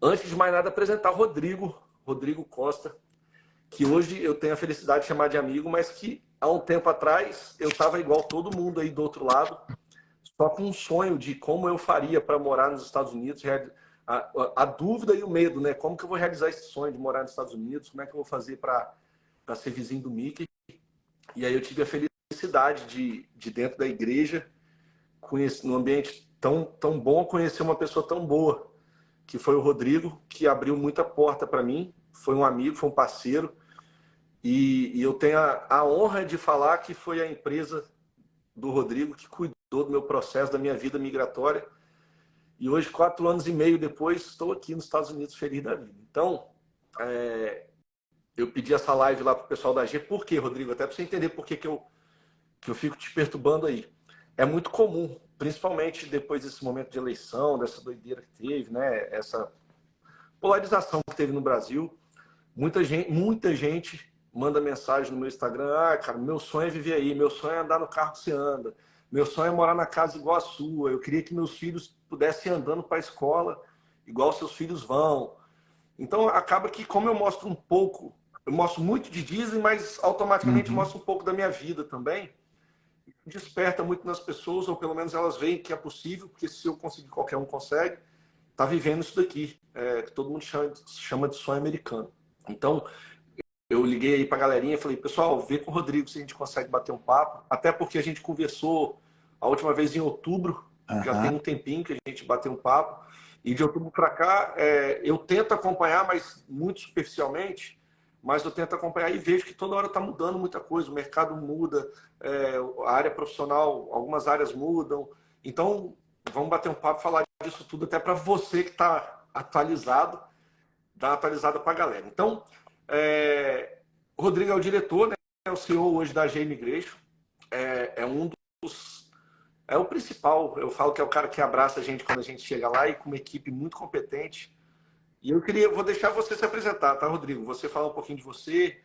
Antes de mais nada, apresentar o Rodrigo Costa, que hoje eu tenho a felicidade de chamar de amigo, mas que há um tempo atrás eu estava igual todo mundo aí do outro lado, só com um sonho de como eu faria para morar nos Estados Unidos, a dúvida e o medo, né? Como que eu vou realizar esse sonho de morar nos Estados Unidos? Como é que eu vou fazer para ser vizinho do Mickey? E aí eu tive a felicidade de dentro da igreja, conhecer, num ambiente tão bom, conhecer uma pessoa tão boa, que foi o Rodrigo, que abriu muita porta para mim, foi um amigo, foi um parceiro, e eu tenho a honra de falar que foi a empresa do Rodrigo que cuidou do meu processo, da minha vida migratória, e hoje, 4 anos e meio depois, estou aqui nos Estados Unidos feliz da vida. Então, eu pedi essa live lá para o pessoal da G. Por quê, Rodrigo? Até para você entender por que eu fico te perturbando aí. É muito comum, principalmente depois desse momento de eleição, dessa doideira que teve, né? Essa polarização que teve no Brasil. Muita gente manda mensagem no meu Instagram: ah, cara, meu sonho é viver aí, meu sonho é andar no carro que você anda, meu sonho é morar na casa igual a sua, eu queria que meus filhos pudessem ir andando para a escola igual seus filhos vão. Então acaba que, como eu mostro um pouco, eu mostro muito de Disney, mas automaticamente mostro um pouco da minha vida também, desperta muito nas pessoas, ou pelo menos elas veem que é possível, porque se eu conseguir, qualquer um consegue, tá vivendo isso daqui, que todo mundo chama de sonho americano. Então, eu liguei aí pra galerinha e falei: pessoal, vê com o Rodrigo se a gente consegue bater um papo, até porque a gente conversou a última vez em outubro, já tem um tempinho que a gente bateu um papo, e de outubro para cá, eu tento acompanhar, mas muito superficialmente, mas eu tento acompanhar e vejo que toda hora está mudando muita coisa, o mercado muda, a área profissional, algumas áreas mudam. Então, vamos bater um papo, falar disso tudo, até para você que está atualizado, dar uma atualizada para a galera. Então, o Rodrigo é o diretor, né? É o CEO hoje da G Immigration, é um dos... É o principal, eu falo que é o cara que abraça a gente quando a gente chega lá, e com uma equipe muito competente. E vou deixar você se apresentar, tá, Rodrigo? Você fala um pouquinho de você,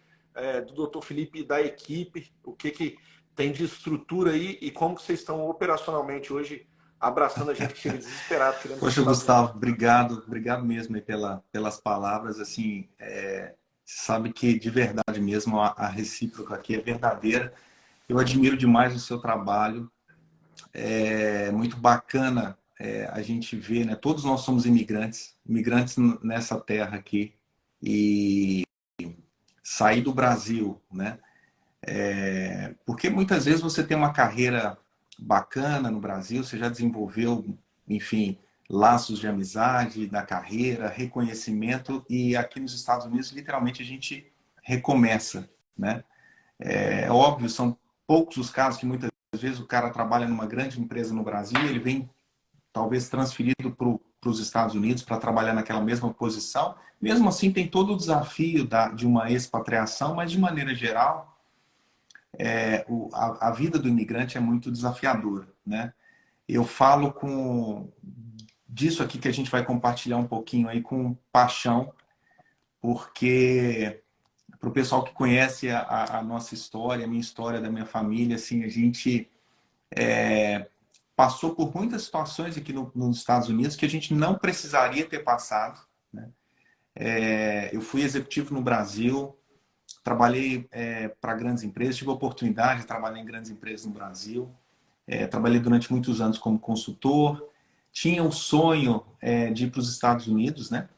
do Dr. Felipe e da equipe, o que tem de estrutura aí e como que vocês estão operacionalmente hoje abraçando a gente que chega desesperado. Poxa, Gustavo, obrigado mesmo aí pelas palavras. Assim, sabe que de verdade mesmo a recíproca aqui é verdadeira. Eu admiro demais o seu trabalho. É muito bacana a gente ver, né? Todos nós somos imigrantes nessa terra aqui, e sair do Brasil, né? Porque muitas vezes você tem uma carreira bacana no Brasil, você já desenvolveu, enfim, laços de amizade na carreira, reconhecimento, e aqui nos Estados Unidos literalmente a gente recomeça, né? É óbvio, são poucos os casos que muitas vezes o cara trabalha numa grande empresa no Brasil, ele vem talvez transferido para os Estados Unidos para trabalhar naquela mesma posição. Mesmo assim, tem todo o desafio de uma expatriação, mas de maneira geral, a vida do imigrante é muito desafiadora, né? Eu falo disso aqui que a gente vai compartilhar um pouquinho aí com paixão, porque para o pessoal que conhece a nossa história, a minha história da minha família, assim, a gente passou por muitas situações aqui nos Estados Unidos que a gente não precisaria ter passado, né? Eu fui executivo no Brasil, trabalhei para grandes empresas, tive a oportunidade de trabalhar em grandes empresas no Brasil, trabalhei durante muitos anos como consultor, tinha o sonho de ir para os Estados Unidos, né?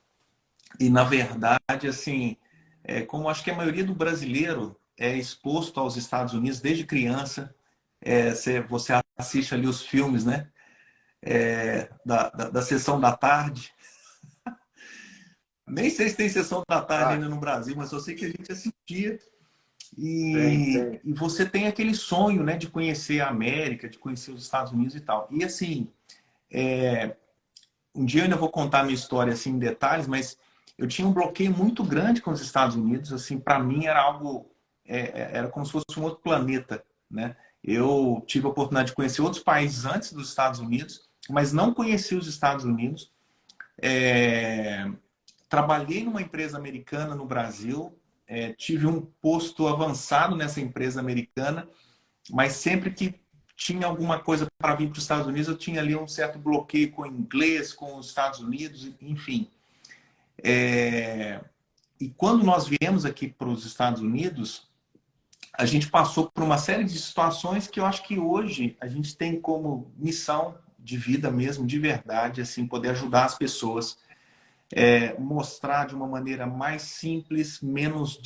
E na verdade, assim, como acho que a maioria do brasileiro é exposto aos Estados Unidos desde criança, você assiste ali os filmes, né? Da sessão da tarde. Nem sei se tem sessão da tarde ainda no Brasil, mas eu sei que a gente assistia. E você tem aquele sonho, né, de conhecer a América, de conhecer os Estados Unidos e tal. E assim, um dia eu ainda vou contar a minha história assim, em detalhes, mas eu tinha um bloqueio muito grande com os Estados Unidos. Assim, para mim era algo, era como se fosse um outro planeta, né? Eu tive a oportunidade de conhecer outros países antes dos Estados Unidos, mas não conheci os Estados Unidos. Trabalhei numa empresa americana no Brasil, tive um posto avançado nessa empresa americana, mas sempre que tinha alguma coisa para vir para os Estados Unidos, eu tinha ali um certo bloqueio com o inglês, com os Estados Unidos, enfim. E quando nós viemos aqui para os Estados Unidos, a gente passou por uma série de situações que eu acho que hoje a gente tem como missão de vida mesmo, de verdade, assim, poder ajudar as pessoas, mostrar de uma maneira mais simples, menos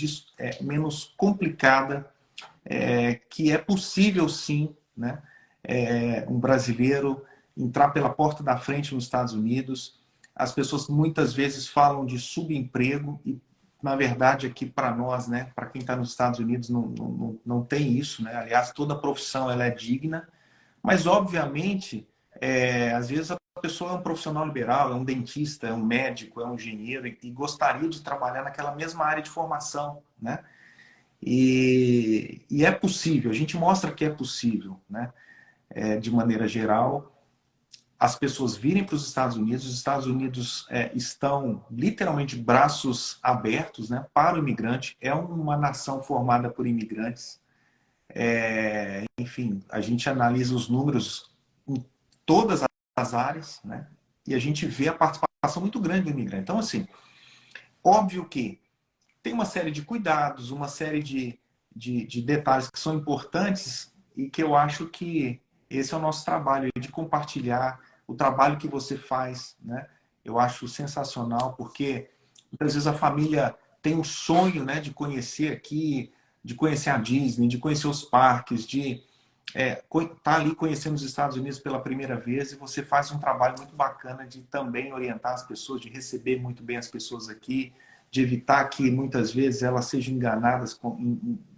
complicada, que é possível sim, né? Um brasileiro entrar pela porta da frente nos Estados Unidos. As pessoas muitas vezes falam de subemprego e, na verdade, aqui para nós, né, para quem está nos Estados Unidos, não tem isso, né? Aliás, toda profissão ela é digna, mas, obviamente, às vezes a pessoa é um profissional liberal, é um dentista, é um médico, é um engenheiro e gostaria de trabalhar naquela mesma área de formação, né? E é possível, a gente mostra que é possível, né? De maneira geral, as pessoas virem para os Estados Unidos estão literalmente braços abertos, né, para o imigrante, é uma nação formada por imigrantes, enfim, a gente analisa os números em todas as áreas, né, e a gente vê a participação muito grande do imigrante. Então, assim, óbvio que tem uma série de cuidados, uma série de detalhes que são importantes e que eu acho que esse é o nosso trabalho, de compartilhar o trabalho que você faz, né? Eu acho sensacional, porque muitas vezes a família tem um sonho, né, de conhecer aqui, de conhecer a Disney, de conhecer os parques, de estar ali conhecendo os Estados Unidos pela primeira vez, e você faz um trabalho muito bacana de também orientar as pessoas, de receber muito bem as pessoas aqui, de evitar que muitas vezes elas sejam enganadas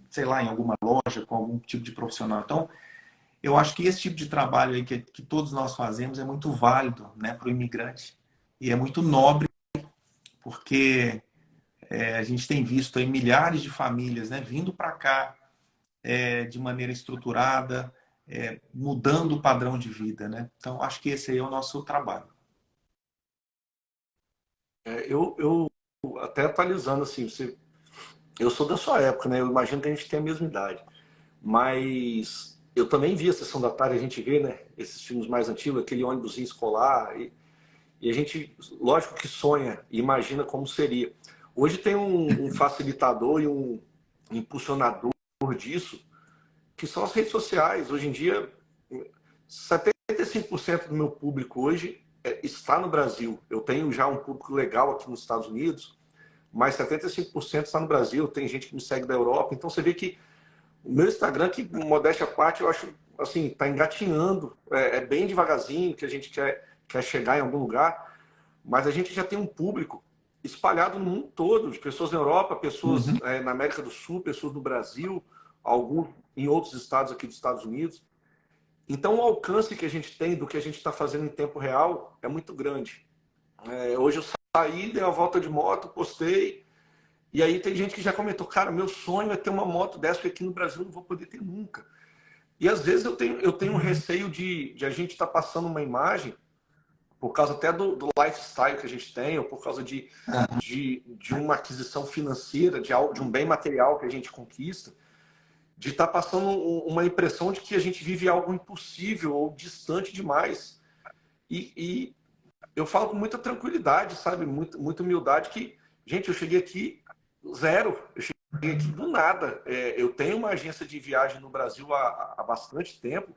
sei lá, em alguma loja, com algum tipo de profissional. Então, eu acho que esse tipo de trabalho aí que todos nós fazemos é muito válido, né, para o imigrante, e é muito nobre, porque a gente tem visto aí milhares de famílias, né, vindo para cá de maneira estruturada, mudando o padrão de vida, né? Então, acho que esse aí é o nosso trabalho. Eu até atualizando assim, eu sou da sua época, né? Eu imagino que a gente tem a mesma idade. Mas eu também vi a Sessão da Tarde, a gente vê, né? Esses filmes mais antigos, aquele ônibusinho escolar. E a gente, lógico que sonha e imagina como seria. Hoje tem um facilitador e um impulsionador disso, que são as redes sociais. Hoje em dia, 75% do meu público hoje está no Brasil. Eu tenho já um público legal aqui nos Estados Unidos, mas 75% está no Brasil. Tem gente que me segue da Europa. Então você vê que o meu Instagram, que modéstia à parte, eu acho assim, tá engatinhando. É bem devagarzinho que a gente quer chegar em algum lugar, mas a gente já tem um público espalhado no mundo todo, de pessoas na Europa, pessoas Uhum. na América do Sul, pessoas no Brasil, alguns em outros estados aqui dos Estados Unidos. Então o alcance que a gente tem do que a gente está fazendo em tempo real é muito grande. Hoje eu saí, dei uma volta de moto, postei, e aí tem gente que já comentou, cara, meu sonho é ter uma moto dessa, que aqui no Brasil eu não vou poder ter nunca. E às vezes eu tenho um receio de a gente estar passando uma imagem, por causa até do lifestyle que a gente tem, ou por causa de uma aquisição financeira, de um bem material que a gente conquista, de estar passando uma impressão de que a gente vive algo impossível ou distante demais. E eu falo com muita tranquilidade, sabe? Muita humildade que, gente, eu cheguei aqui zero. Eu cheguei aqui do nada. Eu tenho uma agência de viagem no Brasil há bastante tempo,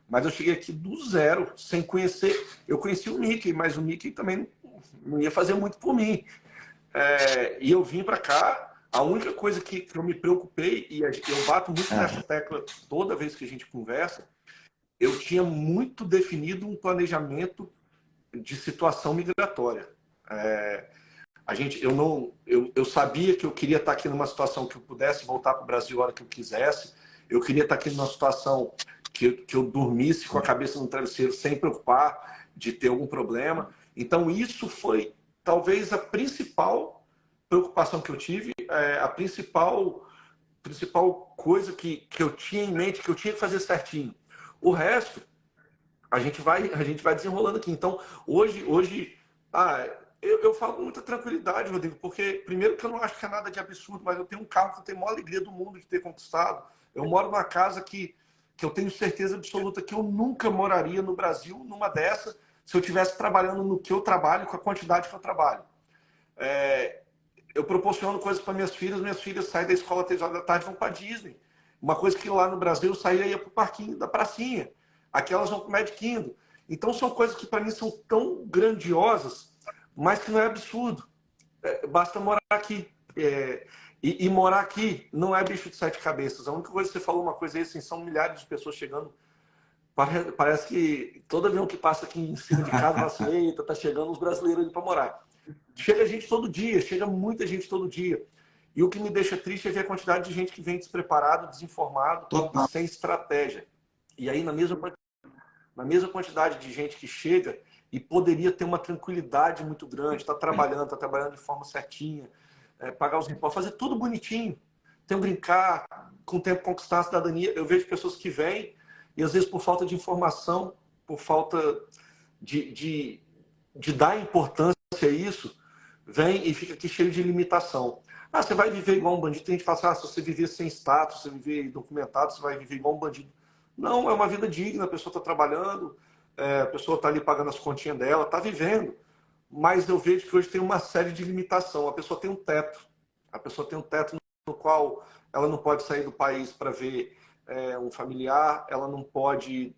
mas eu cheguei aqui do zero, sem conhecer. Eu conheci o Mickey, mas o Mickey também não ia fazer muito por mim. E eu vim para cá. A única coisa que eu me preocupei, e eu bato muito nessa tecla toda vez que a gente conversa, eu tinha muito definido um planejamento de situação migratória. Eu sabia que eu queria estar aqui numa situação que eu pudesse voltar para o Brasil a hora que eu quisesse. Eu queria estar aqui numa situação que eu dormisse com a cabeça no travesseiro sem preocupar de ter algum problema. Então isso foi talvez a principal preocupação que eu tive, a principal coisa que eu tinha em mente, que eu tinha que fazer certinho. O resto a gente vai desenrolando aqui. Então, hoje eu falo com muita tranquilidade, Rodrigo, porque, primeiro, que eu não acho que é nada de absurdo, mas eu tenho um carro que eu tenho a maior alegria do mundo de ter conquistado. Eu moro numa casa que eu tenho certeza absoluta que eu nunca moraria no Brasil numa dessa se eu estivesse trabalhando no que eu trabalho, com a quantidade que eu trabalho. Eu proporciono coisas para minhas filhas saem da escola às 3 horas da tarde e vão para Disney. Uma coisa que lá no Brasil eu saía e ia para o parquinho da pracinha. Aqui elas vão para o Magic Kingdom. Então são coisas que para mim são tão grandiosas, mas que não é absurdo. Basta morar aqui. E morar aqui não é bicho de 7 cabeças. A única coisa que você falou, uma coisa aí, assim, são milhares de pessoas chegando. Parece que todo avião que passa aqui em cima de casa fala assim, eita, tá chegando os brasileiros ali para morar. Chega gente todo dia, chega muita gente todo dia. E o que me deixa triste é ver a quantidade de gente que vem despreparado, desinformado, sem estratégia. E aí, na mesma quantidade de gente que chega e poderia ter uma tranquilidade muito grande, está trabalhando de forma certinha, pagar os impostos, fazer tudo bonitinho. Tem um brincar, com o tempo conquistar a cidadania. Eu vejo pessoas que vêm e às vezes por falta de informação, por falta de dar importância a isso, vem e fica aqui cheio de limitação. Você vai viver igual um bandido. Tem gente que fala assim, se você viver sem status, se você viver documentado, você vai viver igual um bandido. Não, é uma vida digna, a pessoa está trabalhando, a pessoa está ali pagando as continhas dela, está vivendo. Mas eu vejo que hoje tem uma série de limitação. A pessoa tem um teto. A pessoa tem um teto no qual ela não pode sair do país para ver um familiar, ela não pode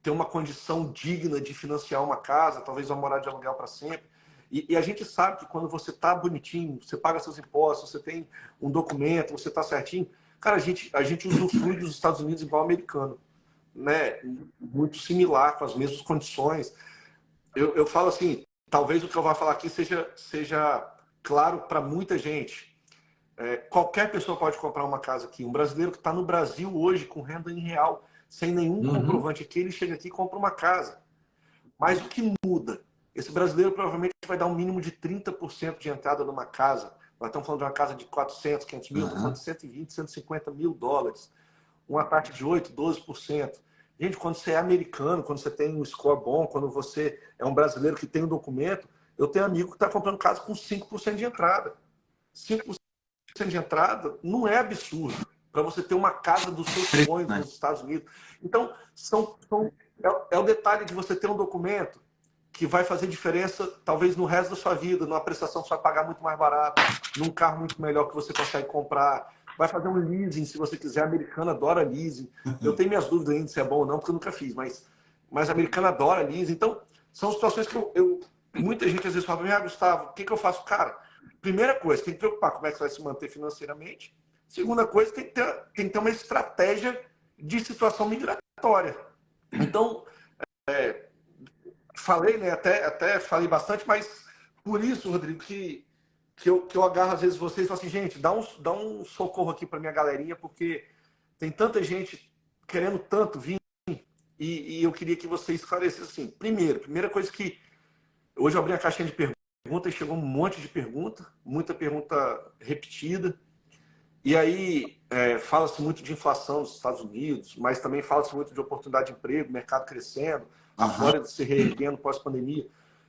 ter uma condição digna de financiar uma casa, talvez vai morar de aluguel para sempre. E a gente sabe que quando você está bonitinho, você paga seus impostos, você tem um documento, você está certinho, cara, a gente usufrui dos Estados Unidos igual americano, né? Muito similar, com as mesmas condições. Eu falo assim, talvez o que eu vou falar aqui seja claro para muita gente. Qualquer pessoa pode comprar uma casa aqui. Um brasileiro que está no Brasil hoje com renda em real, sem nenhum comprovante aqui, ele chega aqui e compra uma casa. Mas o que muda? Esse brasileiro provavelmente vai dar um mínimo de 30% de entrada numa casa. Nós estamos falando de uma casa de 400, 500 mil, estamos falando de 120, 150 mil dólares. Uma taxa de 8, 12%. Gente, quando você é americano, quando você tem um score bom, quando você é um brasileiro que tem um documento, eu tenho amigo que está comprando casa com 5% de entrada. 5% de entrada não é absurdo para você ter uma casa dos seus sonhos nos Estados Unidos. Então, é o detalhe de você ter um documento que vai fazer diferença, talvez, no resto da sua vida, numa prestação que você vai pagar muito mais barato, num carro muito melhor que você consegue comprar. Vai fazer um leasing, se você quiser. A americana adora leasing. Eu tenho minhas dúvidas ainda se é bom ou não, porque eu nunca fiz, mas a americana adora leasing. Então, são situações que muita gente às vezes fala, Gustavo, o que eu faço? Cara, primeira coisa, tem que preocupar como é que você vai se manter financeiramente. Segunda coisa, tem que ter uma estratégia de situação migratória. Então, falei, né? Até falei bastante, mas por isso, Rodrigo, que eu agarro às vezes vocês e falo assim, gente, dá um socorro aqui para minha galerinha, porque tem tanta gente querendo tanto vir e eu queria que vocês esclarecessem assim. Primeira coisa que hoje eu abri a caixinha de perguntas e chegou um monte de pergunta, muita pergunta repetida. E aí fala-se muito de inflação nos Estados Unidos, mas também fala-se muito de oportunidade de emprego, mercado crescendo, a Flórida se reerguendo pós-pandemia.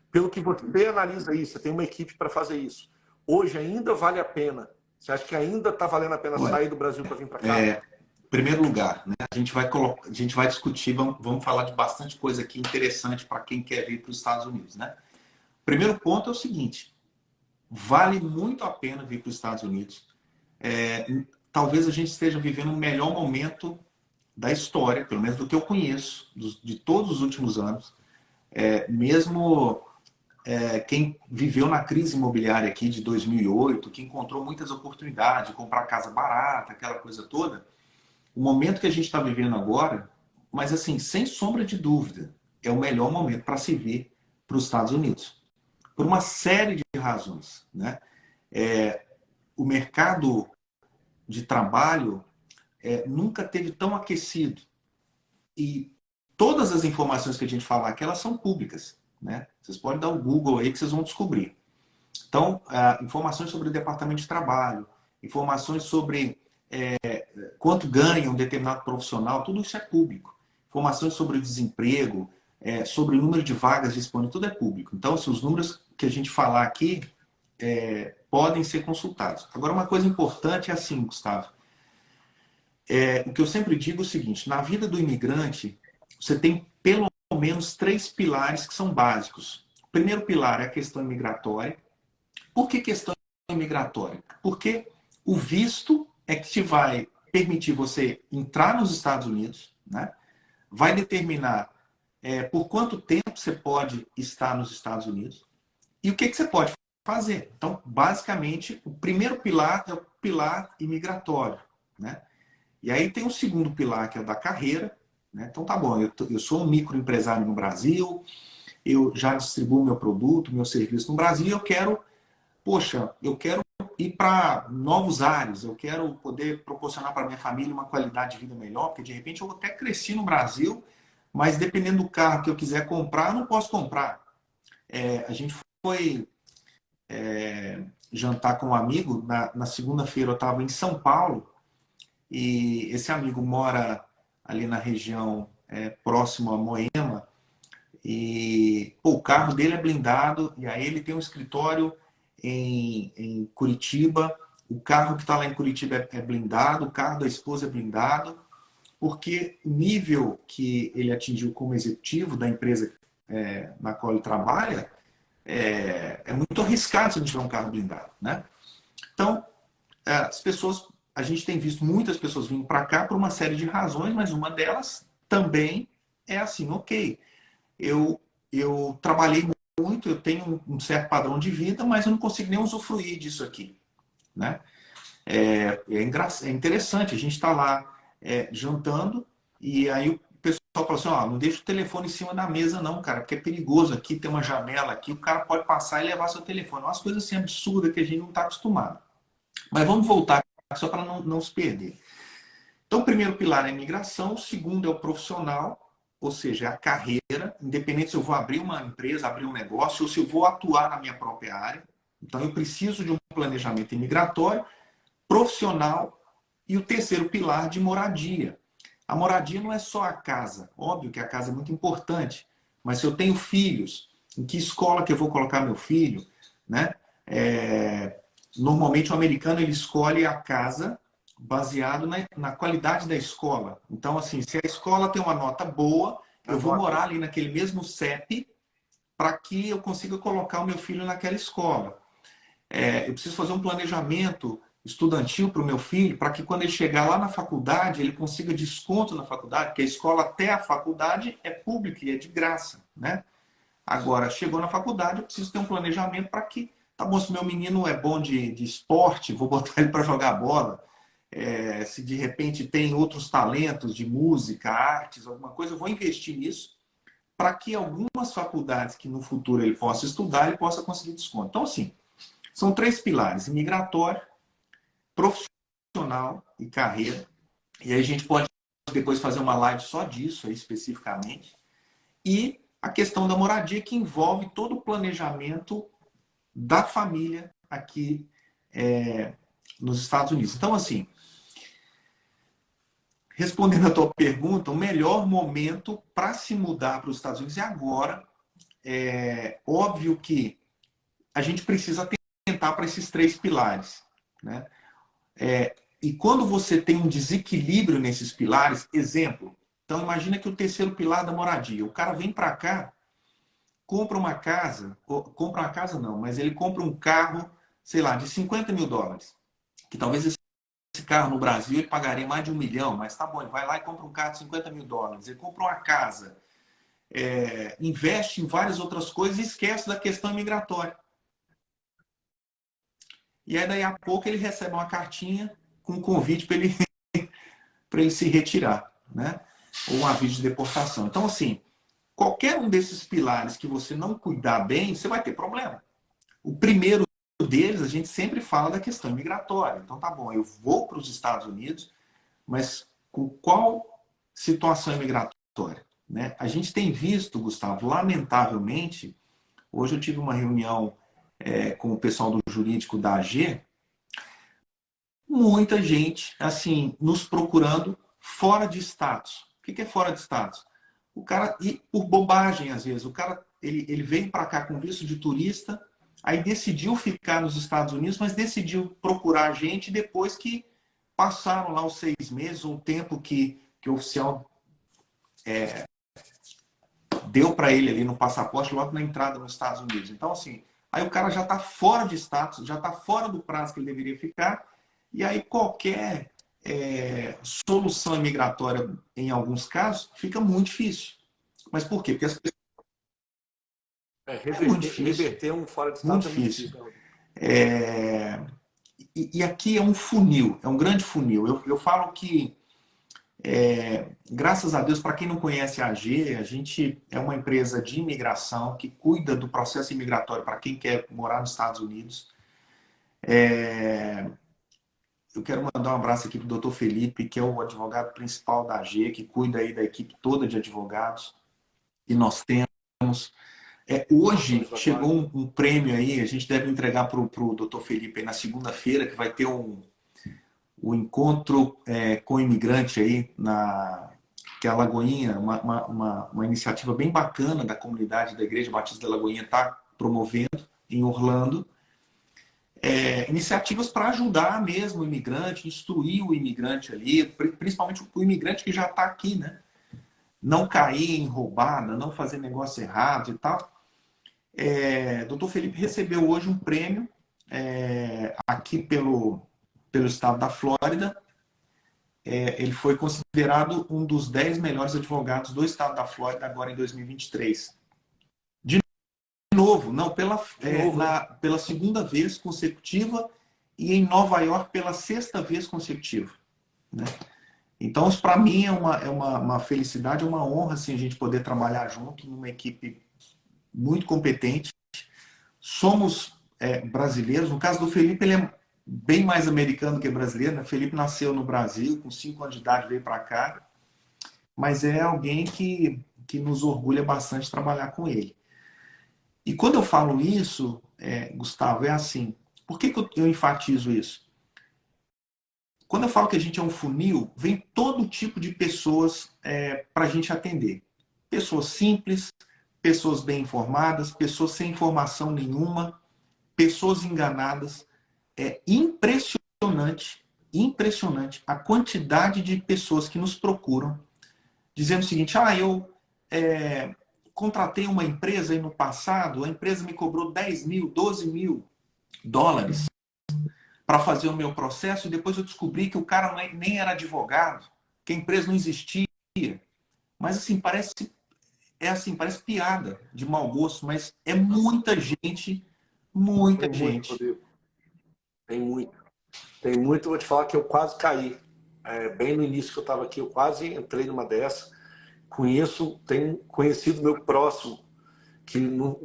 Pelo que você analisa isso, você tem uma equipe para fazer isso. Hoje ainda vale a pena? Você acha que ainda está valendo a pena sair do Brasil para vir para cá? Em primeiro lugar, né, a gente vai discutir, vamos falar de bastante coisa aqui interessante para quem quer vir para os Estados Unidos. Né? Primeiro ponto é o seguinte, vale muito a pena vir para os Estados Unidos. Talvez a gente esteja vivendo o melhor momento da história, pelo menos do que eu conheço, de todos os últimos anos. Mesmo quem viveu na crise imobiliária aqui de 2008, que encontrou muitas oportunidades de comprar casa barata, aquela coisa toda, o momento que a gente está vivendo agora, mas assim, sem sombra de dúvida, é o melhor momento para se vir para os Estados Unidos. Por uma série de razões. Né? O mercado de trabalho nunca teve tão aquecido. E todas as informações que a gente falar aqui, elas são públicas. Né? Vocês podem dar um Google aí que vocês vão descobrir. Então, informações sobre o departamento de trabalho, informações sobre quanto ganha um determinado profissional, tudo isso é público. Informações sobre o desemprego, sobre o número de vagas disponíveis, tudo é público. Então, se os números que a gente falar aqui podem ser consultados. Agora, uma coisa importante é assim, Gustavo. O que eu sempre digo é o seguinte, na vida do imigrante, você tem pelo menos 3 pilares que são básicos. O primeiro pilar é a questão migratória, Por que questão imigratória? Porque o visto é que te vai permitir você entrar nos Estados Unidos, né? Vai determinar por quanto tempo você pode estar nos Estados Unidos e o que você pode fazer. Então, basicamente, o primeiro pilar é o pilar imigratório, né? E aí tem o segundo pilar, que é o da carreira, né? Então, tá bom, eu sou um microempresário no Brasil, eu já distribuo meu produto, meu serviço no Brasil, e eu quero, poxa, eu quero ir para novos ares, eu quero poder proporcionar para minha família uma qualidade de vida melhor, porque de repente eu até cresci no Brasil, mas dependendo do carro que eu quiser comprar, eu não posso comprar. A gente foi jantar com um amigo, na segunda-feira eu estava em São Paulo, e esse amigo mora ali na região próximo a Moema, e pô, o carro dele é blindado, e aí ele tem um escritório em Curitiba, o carro que está lá em Curitiba é blindado, o carro da esposa é blindado, porque o nível que ele atingiu como executivo da empresa na qual ele trabalha é muito arriscado se a gente tiver um carro blindado, né? Então, as pessoas, a gente tem visto muitas pessoas vindo para cá por uma série de razões, mas uma delas também é assim, ok, eu trabalhei muito, eu tenho um certo padrão de vida, mas eu não consigo nem usufruir disso aqui, né? É interessante, a gente está lá jantando e aí o pessoal fala assim, ó, não deixa o telefone em cima da mesa não, cara, porque é perigoso aqui, tem uma janela aqui, o cara pode passar e levar seu telefone. Umas coisas assim absurdas que a gente não está acostumado. Mas vamos voltar só para não se perder. Então, o primeiro pilar é a imigração, o segundo é o profissional, ou seja, a carreira, independente se eu vou abrir uma empresa, abrir um negócio, ou se eu vou atuar na minha própria área. Então, eu preciso de um planejamento imigratório, profissional e o terceiro pilar de moradia. A moradia não é só a casa, óbvio que a casa é muito importante, mas se eu tenho filhos, em que escola que eu vou colocar meu filho, né? Normalmente o americano ele escolhe a casa baseado na qualidade da escola. Então, assim, se a escola tem uma nota boa, eu vou morar ali naquele mesmo CEP para que eu consiga colocar o meu filho naquela escola. Eu preciso fazer um planejamento estudantil para o meu filho, para que quando ele chegar lá na faculdade, ele consiga desconto na faculdade, porque a escola até a faculdade é pública e é de graça, né? Agora, chegou na faculdade, eu preciso ter um planejamento para que, tá bom, se meu menino é bom de esporte, vou botar ele para jogar bola. Se de repente tem outros talentos de música, artes, alguma coisa, eu vou investir nisso para que algumas faculdades que no futuro ele possa estudar, ele possa conseguir desconto. Então, assim, são três pilares: migratório, profissional e carreira. E aí a gente pode depois fazer uma live só disso aí, especificamente. E a questão da moradia, que envolve todo o planejamento da família aqui nos Estados Unidos. Então, assim, respondendo a tua pergunta, o melhor momento para se mudar para os Estados Unidos é agora. É óbvio que a gente precisa tentar para esses três pilares, né? E quando você tem um desequilíbrio nesses pilares, exemplo, então imagina que o terceiro pilar da moradia, o cara vem para cá, compra uma casa não, mas ele compra um carro, sei lá, de 50 mil dólares, que talvez esse carro no Brasil ele pagaria mais de 1 milhão, mas tá bom, ele vai lá e compra um carro de 50 mil dólares, ele compra uma casa, investe em várias outras coisas e esquece da questão migratória. E aí daí a pouco ele recebe uma cartinha com um convite para ele se retirar, né? Ou um aviso de deportação. Então, assim, qualquer um desses pilares que você não cuidar bem, você vai ter problema. O primeiro deles, a gente sempre fala da questão migratória. Então, tá bom, eu vou para os Estados Unidos, mas com qual situação migratória? Né? A gente tem visto, Gustavo, lamentavelmente, hoje eu tive uma reunião com o pessoal do jurídico da AG, muita gente, assim, nos procurando fora de status. O que é fora de status? O cara, e por bobagem às vezes, o cara ele vem para cá com visto de turista, aí decidiu ficar nos Estados Unidos, mas decidiu procurar a gente depois que passaram lá os 6 meses, ou o tempo que o oficial deu para ele ali no passaporte logo na entrada nos Estados Unidos. Então, assim, aí o cara já está fora de status, já está fora do prazo que ele deveria ficar, e aí qualquer solução imigratória, em alguns casos, fica muito difícil. Mas por quê? Porque é muito difícil, reverter um fora de muito status é muito difícil. difícil. Né? É, e aqui é um funil, é um grande funil. Eu falo que, graças a Deus, para quem não conhece a AG, a gente é uma empresa de imigração que cuida do processo imigratório para quem quer morar nos Estados Unidos. Eu quero mandar um abraço aqui para o Dr. Felipe, que é o advogado principal da AG, que cuida aí da equipe toda de advogados que nós temos. Hoje chegou um prêmio aí, a gente deve entregar para o Dr. Felipe aí na segunda-feira, que vai ter o encontro com o imigrante aí, que é a Lagoinha, uma iniciativa bem bacana da comunidade da Igreja Batista da Lagoinha está promovendo em Orlando. Iniciativas para ajudar mesmo o imigrante, instruir o imigrante ali, principalmente o imigrante que já está aqui, né? Não cair em roubada, não fazer negócio errado e tal. Dr. Felipe recebeu hoje um prêmio aqui pelo estado da Flórida. Ele foi considerado um dos 10 melhores advogados do estado da Flórida agora em 2023. De novo, não, pela segunda vez consecutiva e em Nova York pela sexta vez consecutiva. Né? Então, isso para mim é uma felicidade, é uma honra assim, a gente poder trabalhar junto numa equipe muito competente. Somos brasileiros. No caso do Felipe, ele é bem mais americano que brasileiro. Né? Felipe nasceu no Brasil, com 5 anos de idade veio para cá. Mas é alguém que nos orgulha bastante trabalhar com ele. E quando eu falo isso, Gustavo, é assim. Por que eu enfatizo isso? Quando eu falo que a gente é um funil, vem todo tipo de pessoas para a gente atender. Pessoas simples, pessoas bem informadas, pessoas sem informação nenhuma, pessoas enganadas. É impressionante a quantidade de pessoas que nos procuram dizendo o seguinte: eu contratei uma empresa aí no passado, a empresa me cobrou 10 mil, 12 mil dólares para fazer o meu processo e depois eu descobri que o cara nem era advogado, que a empresa não existia. Mas assim, parece piada de mau gosto, mas é muita gente, muita gente. Rodrigo. Tem muito. Vou te falar que eu quase caí. Bem no início que eu estava aqui, eu quase entrei numa dessa. Tenho conhecido meu próximo, que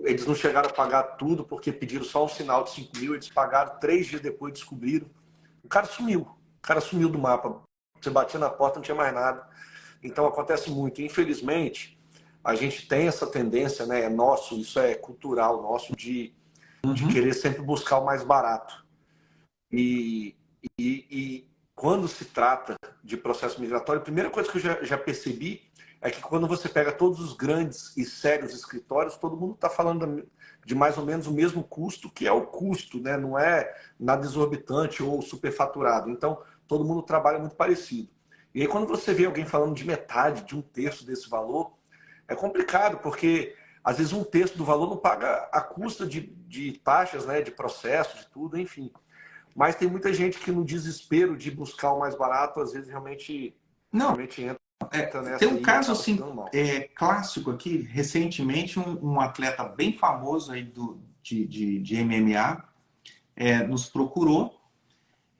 eles não chegaram a pagar tudo porque pediram só um sinal de 5 mil, eles pagaram 3 dias depois, descobriram. O cara sumiu do mapa. Você batia na porta, não tinha mais nada. Então acontece muito. Infelizmente, a gente tem essa tendência, né? Isso é cultural nosso, de querer sempre buscar o mais barato. E quando se trata de processo migratório, a primeira coisa que eu já percebi é que quando você pega todos os grandes e sérios escritórios, todo mundo está falando de mais ou menos o mesmo custo, que é o custo, né? Não é nada exorbitante ou superfaturado. Então, todo mundo trabalha muito parecido. E aí, quando você vê alguém falando de metade, de um terço desse valor, é complicado, porque às vezes um terço do valor não paga a custa de taxas, né? De processo, de tudo, enfim. Mas tem muita gente que no desespero de buscar o mais barato, às vezes realmente entra nessa. Tem um caso assim, clássico aqui, recentemente, um atleta bem famoso aí de MMA nos procurou.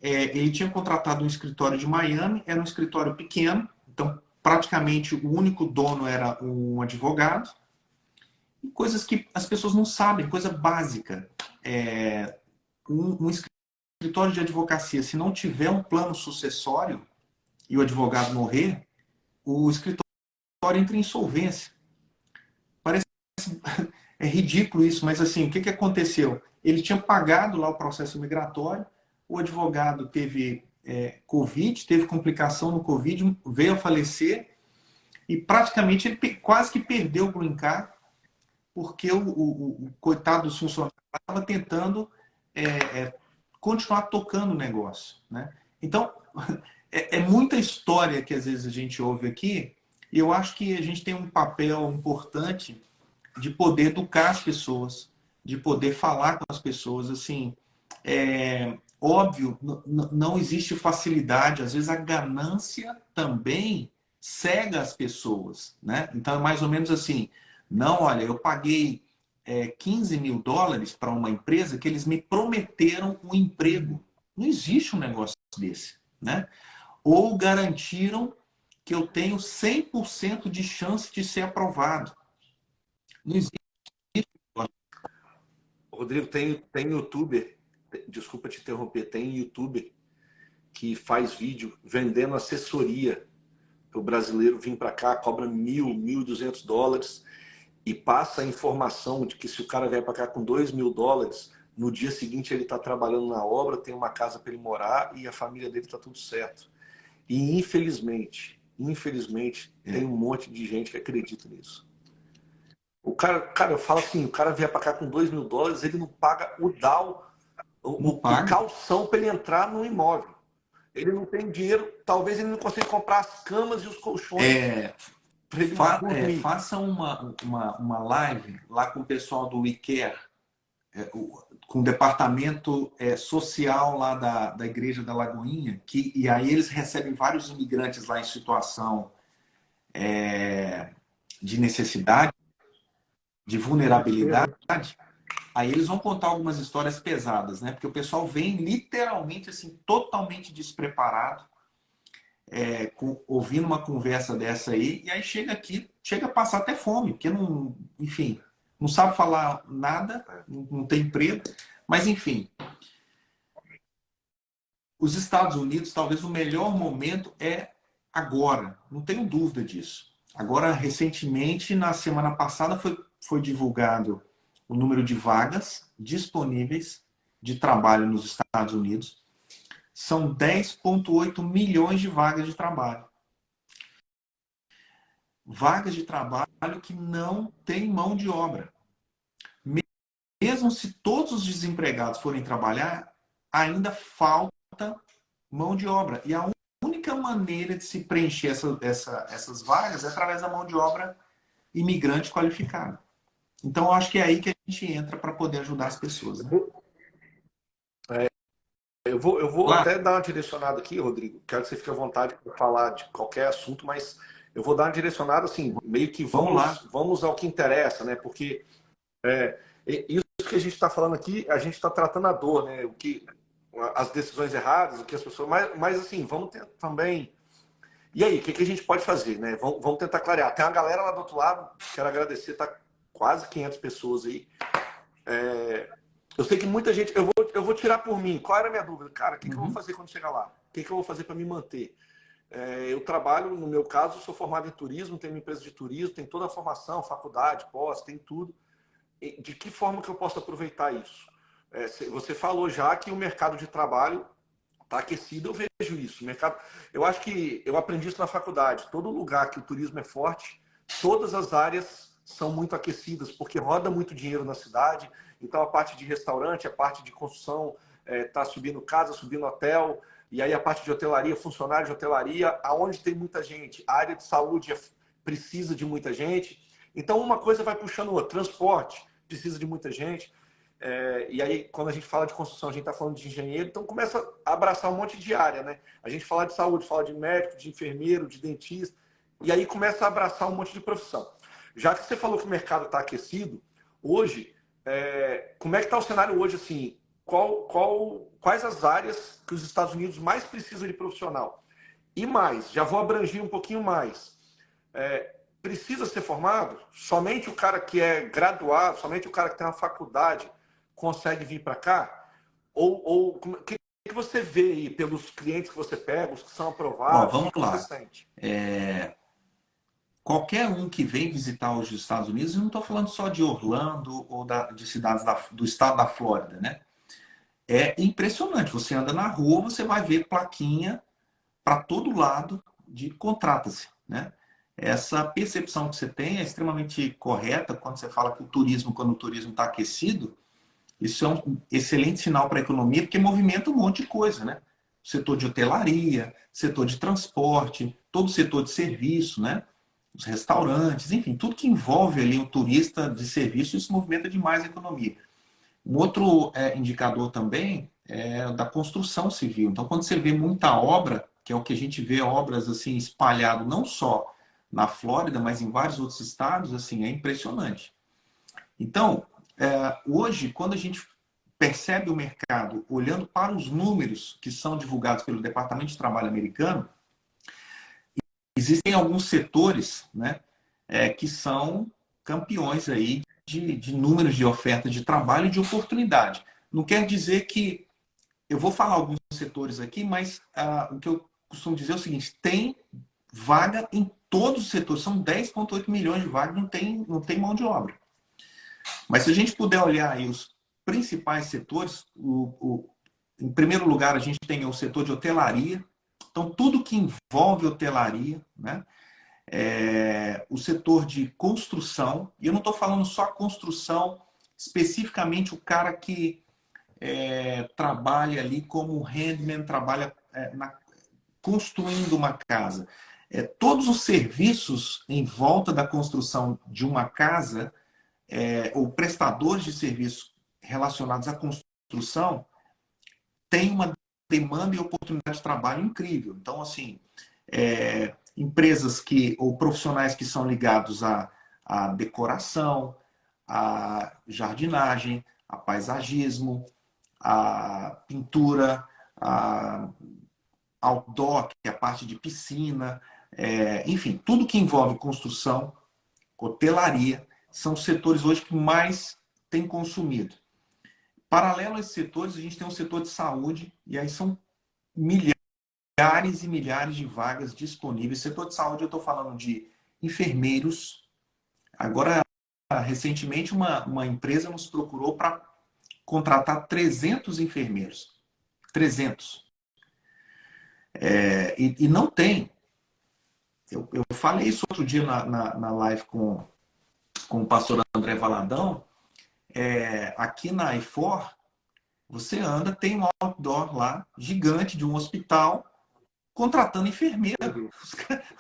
Ele tinha contratado um escritório de Miami, era um escritório pequeno, então praticamente o único dono era um advogado. E coisas que as pessoas não sabem, coisa básica. Um escritório de advocacia, se não tiver um plano sucessório e o advogado morrer, o escritório entra em insolvência. Parece ridículo isso, mas assim, o que aconteceu? Ele tinha pagado lá o processo migratório, o advogado teve Covid, teve complicação no Covid, veio a falecer e praticamente ele quase que perdeu o green card porque o coitado dos funcionários estava tentando continuar tocando o negócio. Né? Então, é muita história que às vezes a gente ouve aqui e eu acho que a gente tem um papel importante de poder educar as pessoas, de poder falar com as pessoas. Assim, óbvio, não existe facilidade, às vezes a ganância também cega as pessoas, né? Então é mais ou menos assim, não, olha, eu paguei US$ 15.000 para uma empresa que eles me prometeram um emprego. Não existe um negócio desse, né? Ou garantiram que eu tenho 100% de chance de ser aprovado. Não existe. Rodrigo, tem youtuber, desculpa te interromper, tem youtuber que faz vídeo vendendo assessoria para o brasileiro vir para cá, cobra $1.000, $1.200 e passa a informação de que se o cara vier para cá com $2.000, no dia seguinte ele está trabalhando na obra, tem uma casa para ele morar e a família dele está tudo certo. E infelizmente, tem um monte de gente que acredita nisso. O cara, eu falo assim, o cara vier para cá com $2.000, ele não paga o DAO, o calção para ele entrar no imóvel. Ele não tem dinheiro, talvez ele não consiga comprar as camas e os colchões. Faça uma live lá com o pessoal do WeCare, com o departamento social lá da Igreja da Lagoinha, e aí eles recebem vários imigrantes lá em situação de necessidade, de vulnerabilidade. Aí eles vão contar algumas histórias pesadas, né? Porque o pessoal vem literalmente assim, totalmente despreparado, ouvindo uma conversa dessa aí, e aí chega aqui, chega a passar até fome, porque não, enfim, não sabe falar nada, não tem emprego, mas enfim. Os Estados Unidos, talvez o melhor momento é agora, não tenho dúvida disso. Agora, recentemente, na semana passada, foi divulgado o número de vagas disponíveis de trabalho nos Estados Unidos. São 10,8 milhões de vagas de trabalho. Vagas de trabalho que não tem mão de obra. Mesmo se todos os desempregados forem trabalhar, ainda falta mão de obra. E a única maneira de se preencher essas vagas é através da mão de obra imigrante qualificada. Então, eu acho que é aí que a gente entra para poder ajudar as pessoas. Né? Eu vou até dar uma direcionada aqui, Rodrigo. Quero que você fique à vontade para falar de qualquer assunto, mas eu vou dar uma direcionada assim, meio que vamos ao que interessa, né? Porque isso que a gente está falando aqui, a gente está tratando a dor, né? As decisões erradas, o que as pessoas. Mas assim, vamos também. E aí, o que a gente pode fazer, né? Vamos tentar clarear. Tem uma galera lá do outro lado, quero agradecer, tá quase 500 pessoas aí. Eu sei que muita gente. Eu vou tirar por mim. Qual era a minha dúvida? Cara, o que eu vou fazer quando chegar lá? O que eu vou fazer para me manter? Eu trabalho, no meu caso, sou formado em turismo, tenho uma empresa de turismo, tem toda a formação, faculdade, pós, tem tudo. De que forma que eu posso aproveitar isso? Você falou já que o mercado de trabalho está aquecido, eu vejo isso. Eu acho que eu aprendi isso na faculdade. Todo lugar que o turismo é forte, todas as áreas são muito aquecidas, porque roda muito dinheiro na cidade. Então, a parte de restaurante, a parte de construção, está subindo casa, subindo hotel. E aí, a parte de hotelaria, funcionário de hotelaria, aonde tem muita gente. A área de saúde precisa de muita gente. Então, uma coisa vai puxando outra. Transporte precisa de muita gente. E aí, quando a gente fala de construção, a gente está falando de engenheiro, então começa a abraçar um monte de área, né? A gente fala de saúde, fala de médico, de enfermeiro, de dentista, e aí começa a abraçar um monte de profissão. Já que você falou que o mercado está aquecido, hoje, como é que está o cenário hoje, assim? Quais as áreas que os Estados Unidos mais precisam de profissional? E mais, já vou abranger um pouquinho mais. Precisa ser formado? Somente o cara que é graduado, somente o cara que tem uma faculdade consegue vir para cá? Ou o que você vê aí pelos clientes que você pega, os que são aprovados? Vamos lá. Você sente? Qualquer um que vem visitar os Estados Unidos, eu não estou falando só de Orlando ou de cidades do estado da Flórida, né? É impressionante. Você anda na rua, você vai ver plaquinha para todo lado de contrata-se, né? Essa percepção que você tem é extremamente correta quando você fala que quando o turismo está aquecido. Isso é um excelente sinal para a economia, porque movimenta um monte de coisa, né? Setor de hotelaria, setor de transporte, todo o setor de serviço, né? Os restaurantes, enfim, tudo que envolve ali o turista de serviço, isso movimenta demais a economia. Um outro indicador também é da construção civil. Então, quando você vê muita obra, que é o que a gente vê obras assim espalhado não só na Flórida, mas em vários outros estados, assim, é impressionante. Então, hoje, quando a gente percebe o mercado olhando para os números que são divulgados pelo Departamento de Trabalho americano, existem alguns setores, né, que são campeões aí de números de oferta de trabalho e de oportunidade. Não quer dizer que eu vou falar alguns setores aqui, mas o que eu costumo dizer é o seguinte: tem vaga em todos os setores, são 10,8 milhões de vagas, não tem mão de obra. Mas se a gente puder olhar aí os principais setores, em primeiro lugar a gente tem o setor de hotelaria, então tudo que envolve hotelaria, né? O setor de construção, e eu não estou falando só construção, especificamente o cara que trabalha ali como handyman, trabalha construindo uma casa. Todos os serviços em volta da construção de uma casa, ou prestadores de serviços relacionados à construção, tem uma demanda e oportunidade de trabalho incrível. Então, assim, empresas ou profissionais que são ligados à decoração, à jardinagem, a paisagismo, a pintura, a outdoor, que é a parte de piscina, enfim, tudo que envolve construção, hotelaria, são os setores hoje que mais têm consumido. Paralelo a esses setores, a gente tem um setor de saúde, e aí são milhares e milhares de vagas disponíveis. Setor de saúde, eu estou falando de enfermeiros. Agora, recentemente, uma empresa nos procurou para contratar 300 enfermeiros. 300. E não tem. Eu falei isso outro dia na live com o pastor André Valadão. Aqui na I4, você anda, tem um outdoor lá, gigante, de um hospital, contratando enfermeira.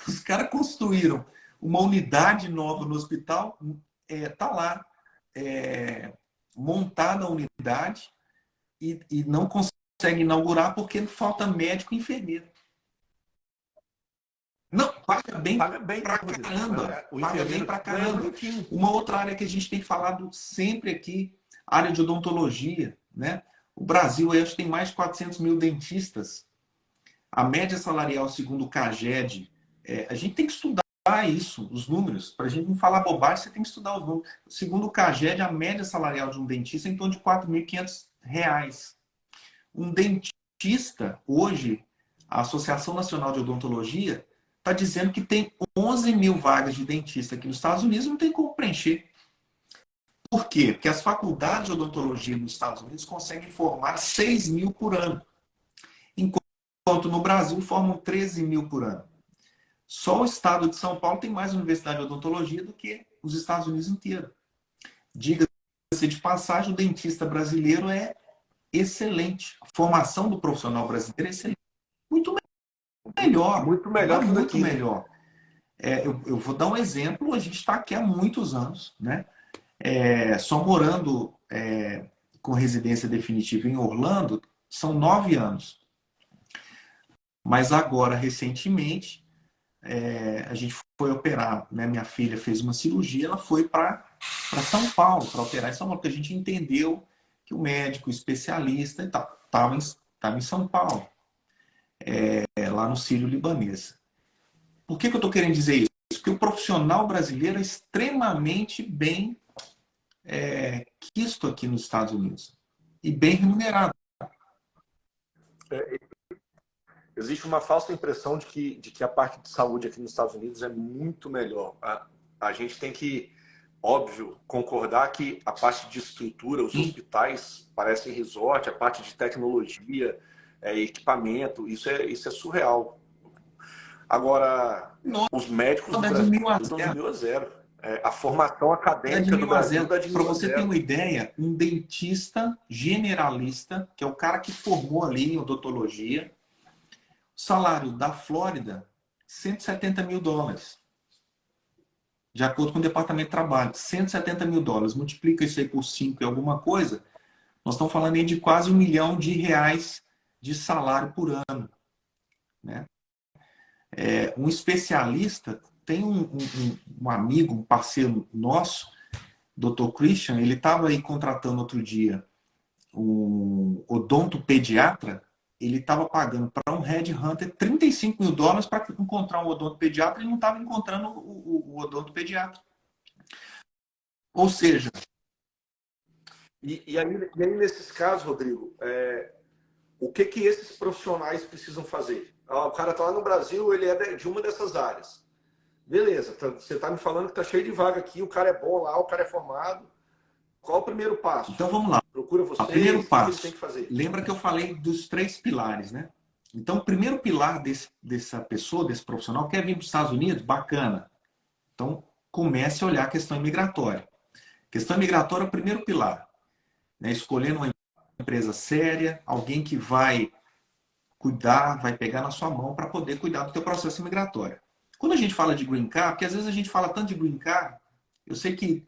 Os caras construíram uma unidade nova no hospital, tá lá, montada a unidade, e não consegue inaugurar porque falta médico e enfermeiro. Não, paga bem pra caramba. Paga bem pra caramba. Uma outra área que a gente tem falado sempre aqui, área de odontologia, né? O Brasil, eu acho que tem mais de 400 mil dentistas. A média salarial, segundo o CAGED, a gente tem que estudar isso, os números. Para a gente não falar bobagem, você tem que estudar os números. Segundo o CAGED, a média salarial de um dentista é em torno de R$ 4.500. Um dentista, hoje, a Associação Nacional de Odontologia está dizendo que tem 11 mil vagas de dentista aqui nos Estados Unidos, não tem como preencher. Por quê? Porque as faculdades de odontologia nos Estados Unidos conseguem formar 6 mil por ano, enquanto no Brasil formam 13 mil por ano. Só o estado de São Paulo tem mais universidade de odontologia do que os Estados Unidos inteiro. Diga-se de passagem, o dentista brasileiro é excelente. A formação do profissional brasileiro é excelente. Muito melhor. Muito melhor. Muito melhor. Eu vou dar um exemplo. A gente está aqui há muitos anos, né? Só morando com residência definitiva em Orlando, são 9 anos. Mas agora, recentemente, a gente foi operar, né? Minha filha fez uma cirurgia, ela foi para São Paulo, para operar em São Paulo, porque a gente entendeu que o médico, o especialista, estava em São Paulo, lá no Sírio-Libanês. Por que eu estou querendo dizer isso? Porque o profissional brasileiro é extremamente bem quisto aqui nos Estados Unidos e bem remunerado. Existe uma falsa impressão de que a parte de saúde aqui nos Estados Unidos é muito melhor. A gente tem que, óbvio, concordar que a parte de estrutura, os hospitais parecem resort, a parte de tecnologia, equipamento, isso é surreal. Agora, os médicos do Brasil, de 1.000 a 0. A formação acadêmica do Brasil dá de 1.000 a 0. Para você ter uma ideia, um dentista generalista, que é o cara que formou ali em odontologia, o salário da Flórida, $170 mil. De acordo com o Departamento de Trabalho, $170 mil. Multiplica isso aí por 5 e alguma coisa, nós estamos falando aí de quase R$ 1 milhão de salário por ano, né? Um especialista, tem um amigo, um parceiro nosso, Dr. Christian, ele estava aí contratando outro dia um odontopediatra, ele estava pagando para um headhunter US$ 35 mil para encontrar um odontopediatra e não estava encontrando o odontopediatra. Ou seja... E aí, nesses casos, Rodrigo, o que esses profissionais precisam fazer? O cara está lá no Brasil, ele é de uma dessas áreas. Beleza, você está me falando que está cheio de vaga aqui, o cara é bom lá, o cara é formado. Qual o primeiro passo? Então vamos lá. Procura Primeiro vocês, o que ele passo. tem que fazer? Lembra que eu falei dos 3 pilares, né? Então, o primeiro pilar dessa pessoa, desse profissional, quer vir para os Estados Unidos? Bacana. Então, comece a olhar a questão imigratória. Questão imigratória é o primeiro pilar, né? Escolhendo uma empresa séria, alguém que vai cuidar, vai pegar na sua mão para poder cuidar do teu processo imigratório. Quando a gente fala de green card, porque às vezes a gente fala tanto de green card, eu sei que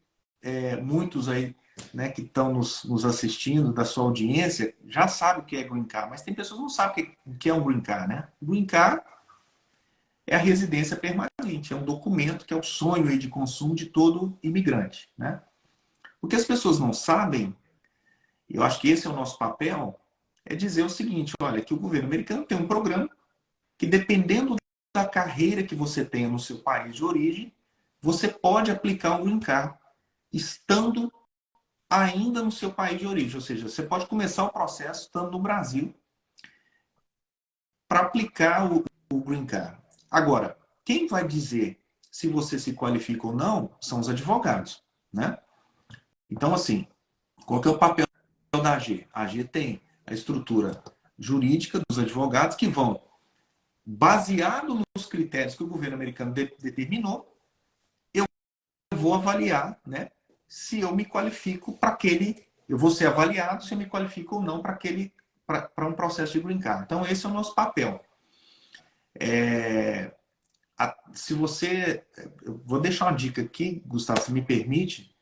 muitos aí, né, que estão nos assistindo, da sua audiência, já sabem o que é green card, mas tem pessoas que não sabem o que é um green card, né? Green card é a residência permanente, é um documento que é o sonho aí de consumo de todo imigrante, né? O que as pessoas não sabem, eu acho que esse é o nosso papel, é dizer o seguinte, olha, que o governo americano tem um programa que, dependendo da carreira que você tenha no seu país de origem, você pode aplicar um green card estando ainda no seu país de origem. Ou seja, você pode começar o processo estando no Brasil para aplicar o green card. Agora, quem vai dizer se você se qualifica ou não são os advogados, né? Então, assim, qual que é o papel da AG? A AG tem a estrutura jurídica dos advogados que vão, baseado nos critérios que o governo americano determinou, eu vou avaliar, né, se eu me qualifico para aquele, eu vou ser avaliado se eu me qualifico ou não para um processo de green card. Então, esse é o nosso papel. Se você, eu vou deixar uma dica aqui, Gustavo, se me permite,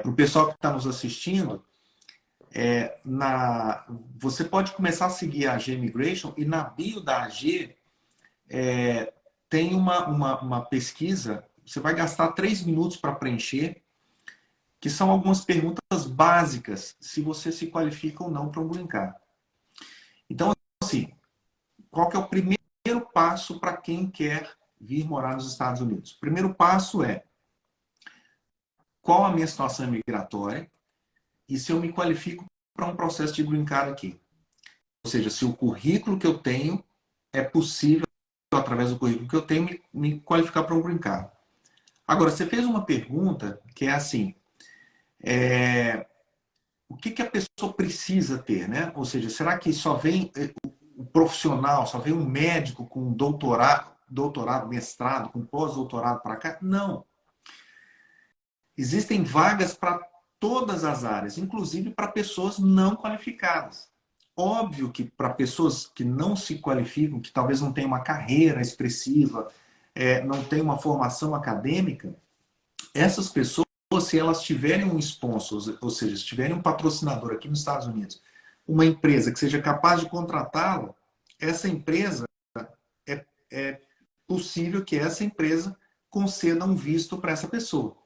para o pessoal que está nos assistindo, você pode começar a seguir a AG Immigration e na bio da AG tem uma pesquisa, você vai gastar 3 minutos para preencher, que são algumas perguntas básicas, se você se qualifica ou não para um green card. Então, assim, qual que é o primeiro passo para quem quer vir morar nos Estados Unidos? O primeiro passo é qual a minha situação migratória e se eu me qualifico para um processo de green card aqui. Ou seja, se o currículo que eu tenho é possível, através do currículo que eu tenho, me qualificar para um green card. Agora, você fez uma pergunta que é assim, o que a pessoa precisa ter, né? Ou seja, será que só vem o profissional, só vem um médico com doutorado, mestrado, com pós-doutorado para cá? Não. Existem vagas para todas as áreas, inclusive para pessoas não qualificadas. Óbvio que para pessoas que não se qualificam, que talvez não tenham uma carreira expressiva, não tenham uma formação acadêmica, essas pessoas, se elas tiverem um sponsor, ou seja, se tiverem um patrocinador aqui nos Estados Unidos, uma empresa que seja capaz de contratá-la, essa empresa, é possível que essa empresa conceda um visto para essa pessoa.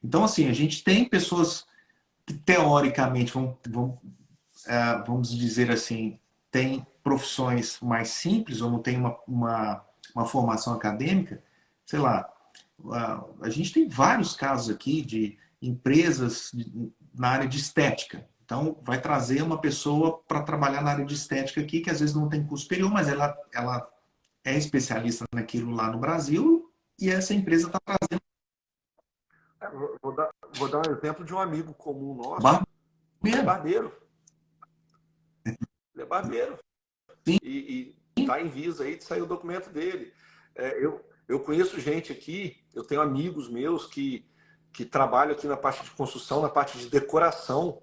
Então, assim, a gente tem pessoas que, teoricamente, vamos dizer assim, têm profissões mais simples ou não têm uma formação acadêmica, sei lá, a gente tem vários casos aqui de empresas na área de estética. Então, vai trazer uma pessoa para trabalhar na área de estética aqui, que às vezes não tem curso superior, mas ela é especialista naquilo lá no Brasil e essa empresa está trazendo. Vou dar um exemplo de um amigo comum nosso. Ele é barbeiro. Ele é barbeiro. Sim. E está em visa aí de sair o documento dele. Eu conheço gente aqui, eu tenho amigos meus que trabalham aqui na parte de construção, na parte de decoração,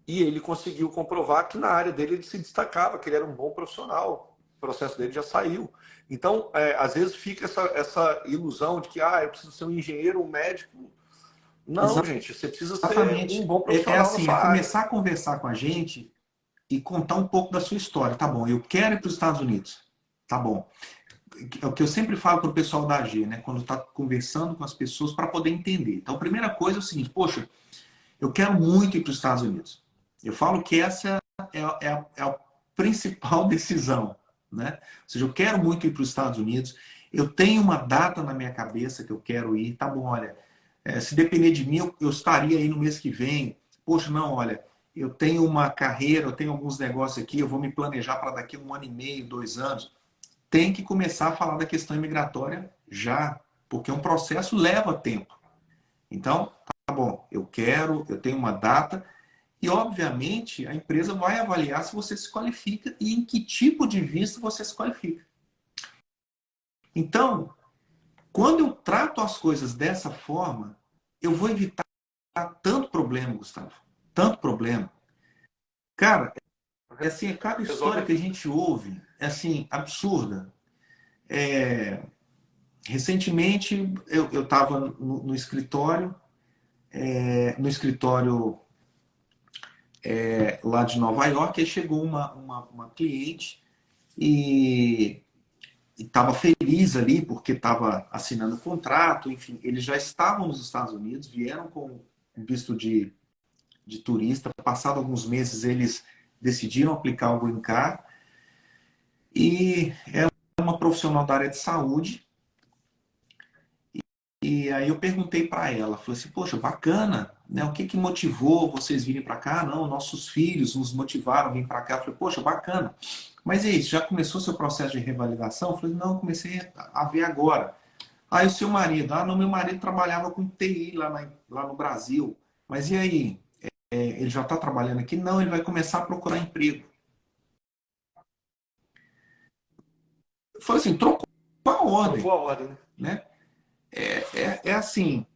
e ele conseguiu comprovar que na área dele ele se destacava, que ele era um bom profissional. O processo dele já saiu. Então, às vezes fica essa ilusão de que eu preciso ser um engenheiro, um médico, Não, gente, você precisa ser um Exatamente. bom É profissional na assim, sua é área. começar a conversar com a gente e contar um pouco da sua história. Tá bom, eu quero ir para os Estados Unidos. Tá bom. É o que eu sempre falo para o pessoal da AG, né? Quando está conversando com as pessoas para poder entender. Então, a primeira coisa é o seguinte: poxa, eu quero muito ir para os Estados Unidos. Eu falo que essa é a principal decisão, né? Ou seja, eu quero muito ir para os Estados Unidos. Eu tenho uma data na minha cabeça que eu quero ir. Tá bom, olha, se depender de mim, eu estaria aí no mês que vem. Poxa, não, olha, eu tenho uma carreira, eu tenho alguns negócios aqui, eu vou me planejar para daqui a 1 ano e meio, 2 anos. Tem que começar a falar da questão imigratória já, porque um processo leva tempo. Então, tá bom, eu quero, eu tenho uma data, e obviamente a empresa vai avaliar se você se qualifica e em que tipo de visto você se qualifica. Então, quando eu trato as coisas dessa forma, eu vou evitar tanto problema, Gustavo. Tanto problema. Cara, é assim, cada Resolve história que a aqui. gente ouve é assim, absurda. Recentemente eu estava no escritório, lá de Nova York, e chegou uma cliente e estava feliz ali porque estava assinando o contrato, enfim, eles já estavam nos Estados Unidos, vieram com visto de turista, passado alguns meses eles decidiram aplicar o Green Card, e é uma profissional da área de saúde. E aí eu perguntei para ela, falei assim, poxa, bacana, né? O que que motivou vocês virem para cá? Não, nossos filhos nos motivaram a vir para cá. Eu falei, poxa, bacana. Mas é isso, já começou seu processo de revalidação? Eu falei, não, comecei a ver agora. Aí o seu marido, não, meu marido trabalhava com TI lá no Brasil. Mas e aí? Ele já está trabalhando aqui? Não, ele vai começar a procurar emprego. Eu falei assim, trocou a Trocou ordem, a ordem, né? né? É assim,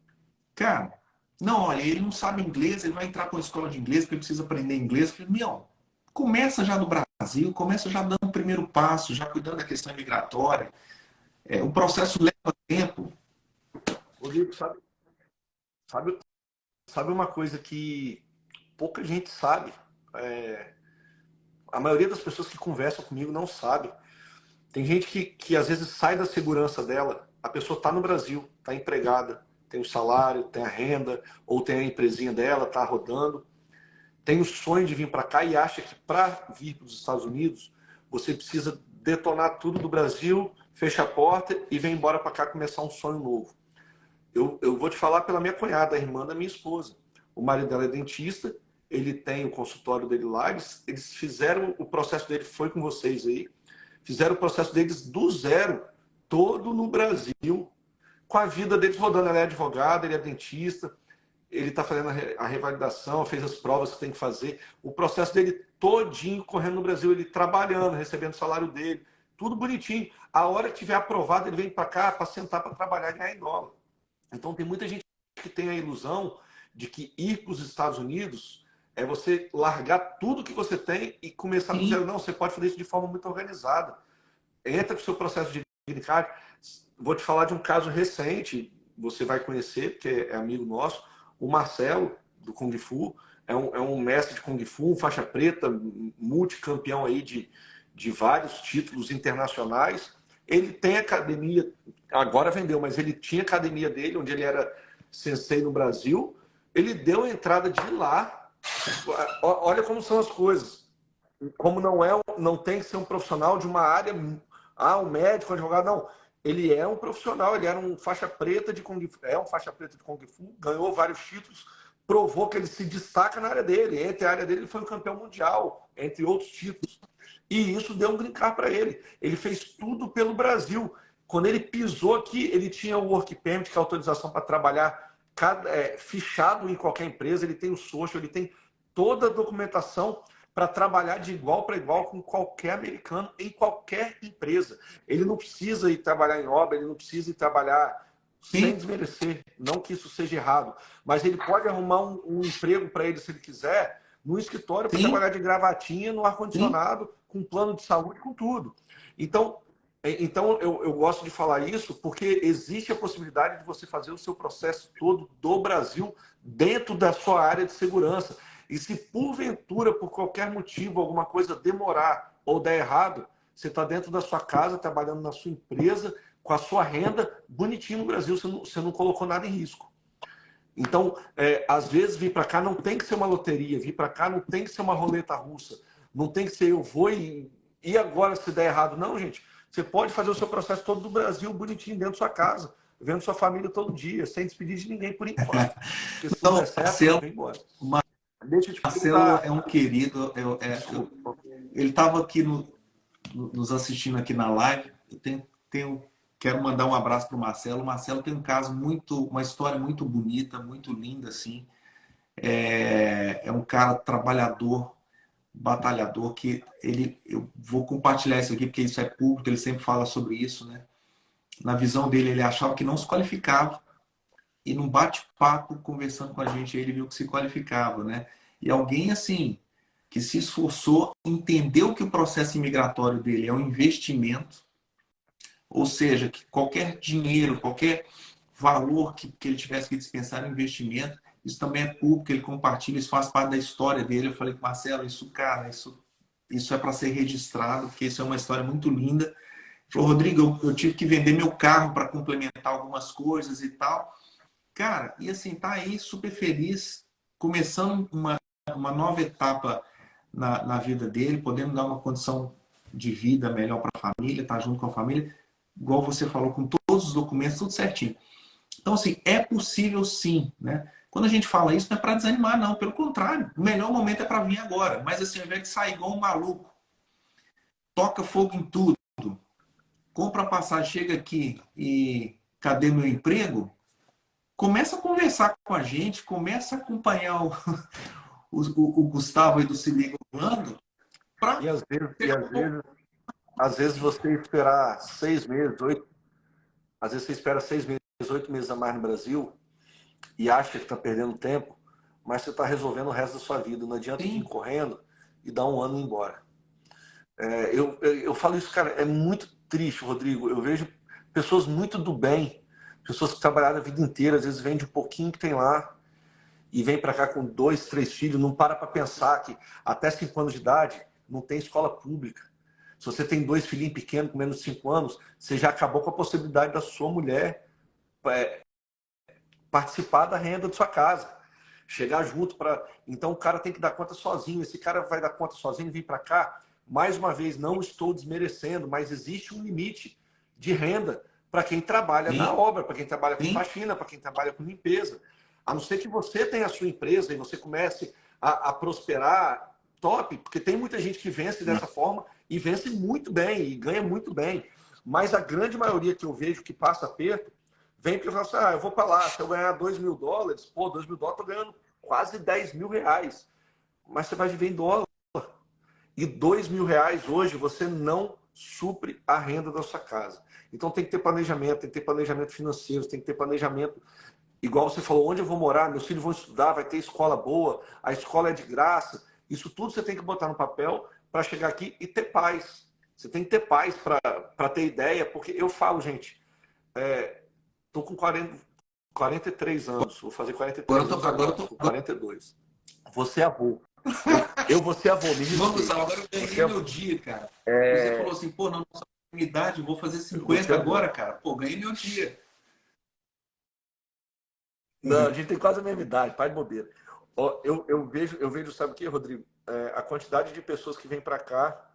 cara, não, olha, ele não sabe inglês, ele vai entrar para uma escola de inglês porque ele precisa aprender inglês. Eu falei, meu, começa já no Brasil, começa já dando o primeiro passo, já cuidando da questão migratória. O processo leva tempo. Rodrigo, sabe, sabe uma coisa que pouca gente sabe? É, a maioria das pessoas que conversam comigo não sabe. Tem gente que às vezes sai da segurança dela, a pessoa está no Brasil, está empregada, tem o salário, tem a renda, ou tem a empresinha dela, está rodando, tem o sonho de vir para cá e acha que para vir para os Estados Unidos você precisa detonar tudo do Brasil, fecha a porta e vem embora para cá começar um sonho novo. Eu vou te falar pela minha cunhada, a irmã da minha esposa. O marido dela é dentista, ele tem o consultório dele lá, eles fizeram o processo dele, foi com vocês aí, fizeram o processo deles do zero, todo no Brasil, com a vida deles rodando. Ela é advogada, ele é dentista, ele está fazendo a revalidação, fez as provas que tem que fazer. O processo dele todinho correndo no Brasil, ele trabalhando, recebendo o salário dele, tudo bonitinho. A hora que tiver aprovado, ele vem para cá para sentar para trabalhar e ganhar em dólar. Então tem muita gente que tem a ilusão de que ir para os Estados Unidos é você largar tudo que você tem e começar do zero. Sim, Não, você pode fazer isso de forma muito organizada. Entra com o seu processo de green card. Vou te falar de um caso recente, você vai conhecer, porque é amigo nosso, o Marcelo, do Kung Fu, é um mestre de Kung Fu, um faixa preta, multicampeão aí de vários títulos internacionais. Ele tem academia, agora vendeu, mas ele tinha academia dele, onde ele era sensei no Brasil. Ele deu a entrada de lá. Olha como são as coisas. Como não tem que ser um profissional de uma área, um médico, um advogado, não. Ele é um profissional, ele era um faixa preta de Kung Fu, é um faixa preta de Kung Fu, ganhou vários títulos, provou que ele se destaca na área dele. Entre a área dele, ele foi um campeão mundial, entre outros títulos. E isso deu um green card para ele. Ele fez tudo pelo Brasil. Quando ele pisou aqui, ele tinha o work permit, que é a autorização para trabalhar fichado em qualquer empresa, ele tem o social, ele tem toda a documentação para trabalhar de igual para igual com qualquer americano em qualquer empresa. Ele não precisa ir trabalhar em obra, ele não precisa ir trabalhar sem sim, desmerecer, não que isso seja errado, mas ele pode arrumar um emprego para ele, se ele quiser, no escritório para sim, trabalhar de gravatinha, no sim. ar-condicionado, com plano de saúde, com tudo. Então, Então, eu gosto de falar isso porque existe a possibilidade de você fazer o seu processo todo do Brasil dentro da sua área de segurança. E se porventura, por qualquer motivo, alguma coisa demorar ou der errado, você está dentro da sua casa, trabalhando na sua empresa, com a sua renda, bonitinho no Brasil, você não colocou nada em risco. Então, às vezes, vir para cá não tem que ser uma loteria, vir para cá não tem que ser uma roleta russa, não tem que ser eu vou e agora se der errado. Não, gente. Você pode fazer o seu processo todo do Brasil bonitinho dentro da sua casa, vendo sua família todo dia, sem despedir de ninguém por enquanto. Porque se tudo der certo, Marcelo, vem embora. Deixa eu te Marcelo perguntar. é um querido. Ele estava aqui nos assistindo aqui na live. Quero mandar um abraço para o Marcelo. O Marcelo tem um caso uma história muito bonita, muito linda, assim. É um cara trabalhador, batalhador, eu vou compartilhar isso aqui porque isso é público, ele sempre fala sobre isso, né? Na visão dele, ele achava que não se qualificava e num bate-papo, conversando com a gente, ele viu que se qualificava, né? E alguém, assim, que se esforçou, entendeu que o processo imigratório dele é um investimento, ou seja, que qualquer dinheiro, qualquer valor que ele tivesse que dispensar em investimento, isso também é público, ele compartilha, isso faz parte da história dele. Eu falei com Marcelo, cara, isso é para ser registrado, porque isso é uma história muito linda. Ele falou, Rodrigo, eu tive que vender meu carro para complementar algumas coisas e tal. Cara, e assim, tá aí super feliz, começando uma nova etapa na vida dele, podendo dar uma condição de vida melhor para a família, tá junto com a família, igual você falou, com todos os documentos, tudo certinho. Então, assim, é possível sim, né? Quando a gente fala isso, não é para desanimar, não. Pelo contrário, o melhor momento é para vir agora. Mas, assim, ao invés de sair igual um maluco, toca fogo em tudo, compra a passagem, chega aqui e cadê meu emprego? Começa a conversar com a gente, começa a acompanhar o Gustavo aí do Se Liga Orlando. E às vezes você esperar 6 meses, 8, às vezes você espera 6 meses, 8 meses a mais no Brasil e acha que está perdendo tempo, mas você está resolvendo o resto da sua vida. Não adianta vir correndo e dar um ano e ir embora. Eu falo isso, cara, é muito triste, Rodrigo. Eu vejo pessoas muito do bem, pessoas que trabalharam a vida inteira, às vezes vende um pouquinho que tem lá e vem para cá com 2, 3 filhos, não para pensar que até 5 anos de idade não tem escola pública. Se você tem 2 filhinhos pequenos com menos de 5 anos, você já acabou com a possibilidade da sua mulher participar da renda de sua casa. Chegar junto para. Então o cara tem que dar conta sozinho. Esse cara vai dar conta sozinho e vir para cá. Mais uma vez, não estou desmerecendo, mas existe um limite de renda para quem trabalha na obra, para quem trabalha com faxina, para quem trabalha com limpeza. A não ser que você tenha a sua empresa e você comece a prosperar, top, porque tem muita gente que vence dessa forma e vence muito bem e ganha muito bem. Mas a grande maioria que eu vejo que passa aperto, vem porque fala assim, eu vou para lá, se eu ganhar $2.000, pô, $2.000 eu tô ganhando quase R$10.000. Mas você vai viver em dólar. E R$2.000 hoje você não supre a renda da sua casa. Então tem que ter planejamento, tem que ter planejamento financeiro, tem que ter planejamento. Igual você falou, onde eu vou morar, meus filhos vão estudar, vai ter escola boa, a escola é de graça. Isso tudo você tem que botar no papel para chegar aqui e ter paz. Você tem que ter paz para ter ideia, porque eu falo, gente, tô com 43 anos, vou fazer 43 anos agora, tô com 42. Você é avô. Eu vou ser avô, me Vamos, agora eu ganhei meu dia, cara. Você falou assim, pô, na nossa idade, eu vou fazer 50 agora, cara. Pô, ganhei meu dia. Não, a gente tem quase a mesma idade, pai de bobeira. Eu vejo, sabe o que, Rodrigo? A quantidade de pessoas que vêm para cá,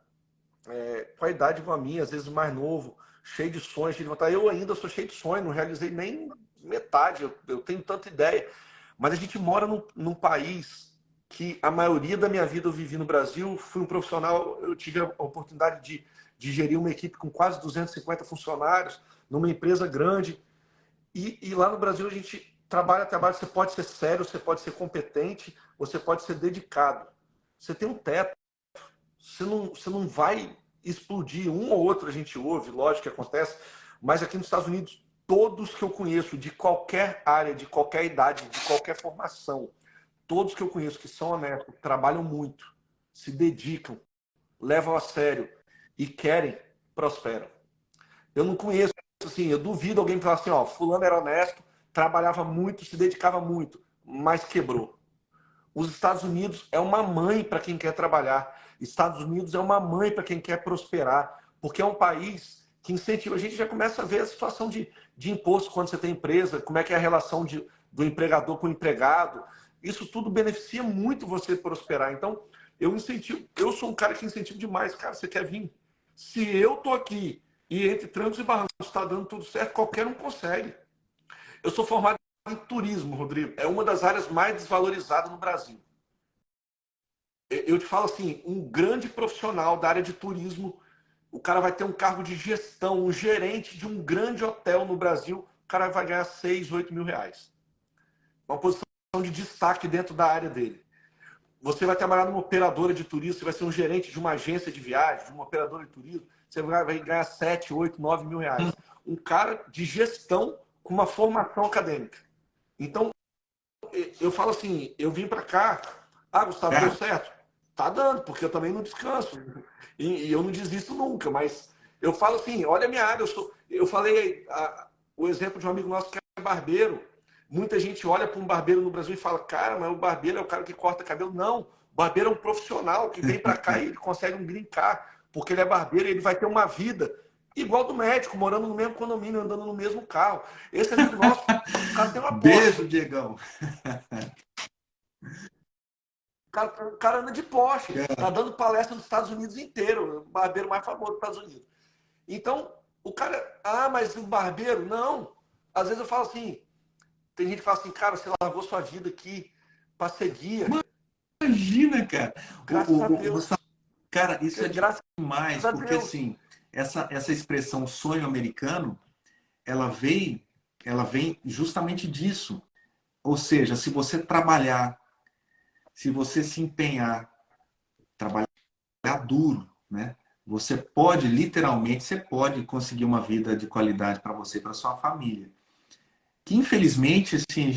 com a idade igual a minha, às vezes mais novo, cheio de sonhos, cheio de vontade. Eu ainda sou cheio de sonhos, não realizei nem metade, eu tenho tanta ideia. Mas a gente mora num país que a maioria da minha vida eu vivi no Brasil, fui um profissional, eu tive a oportunidade de gerir uma equipe com quase 250 funcionários, numa empresa grande. E lá no Brasil a gente trabalha, você pode ser sério, você pode ser competente, você pode ser dedicado. Você tem um teto, você não vai explodir. Um ou outro a gente ouve, lógico que acontece, mas aqui nos Estados Unidos, todos que eu conheço, de qualquer área, de qualquer idade, de qualquer formação, todos que eu conheço que são honestos, trabalham muito, se dedicam, levam a sério e querem, prosperam. Eu não conheço, assim, eu duvido alguém falar assim, ó, fulano era honesto, trabalhava muito, se dedicava muito, mas quebrou. Os Estados Unidos é uma mãe para quem quer trabalhar. Estados Unidos é uma mãe para quem quer prosperar, porque é um país que incentiva. A gente já começa a ver a situação de imposto quando você tem empresa, como é que é a relação do empregador com o empregado. Isso tudo beneficia muito você prosperar. Então, eu incentivo, eu sou um cara que incentivo demais. Cara, você quer vir? Se eu tô aqui e entre trancos e barrancos está dando tudo certo, qualquer um consegue. Eu sou formado em turismo, Rodrigo. É uma das áreas mais desvalorizadas no Brasil. Eu te falo assim, um grande profissional da área de turismo, o cara vai ter um cargo de gestão, um gerente de um grande hotel no Brasil, o cara vai ganhar 6, 8 mil reais. Uma posição de destaque dentro da área dele. Você vai trabalhar numa operadora de turismo, você vai ser um gerente de uma agência de viagem, de uma operadora de turismo, você vai ganhar 7, 8, 9 mil reais. Um cara de gestão com uma formação acadêmica. Então, eu falo assim, eu vim para cá, Gustavo, deu certo? Tá dando, porque eu também não descanso. E eu não desisto nunca, mas eu falo assim, olha a minha área, eu falei o exemplo de um amigo nosso que é barbeiro. Muita gente olha para um barbeiro no Brasil e fala, cara, mas o barbeiro é o cara que corta cabelo. Não, o barbeiro é um profissional que vem para cá e ele consegue um green card, porque ele é barbeiro e ele vai ter uma vida igual do médico, morando no mesmo condomínio, andando no mesmo carro. Esse amigo nosso, o cara tem uma Beijo, Diegão. O cara anda de Porsche, tá dando palestra nos Estados Unidos inteiro, o barbeiro mais famoso dos Estados Unidos. Então, o cara, mas o barbeiro, não. Às vezes eu falo assim, tem gente que fala assim, cara, você largou sua vida aqui para ser guia. Imagina, cara. Graças a Deus. Cara, isso é demais, porque Deus. assim, essa expressão sonho americano, ela vem justamente disso. Ou seja, se você trabalhar, se você se empenhar, trabalhar duro, né? Você pode, literalmente, você pode conseguir uma vida de qualidade para você e para sua família. Que infelizmente, assim,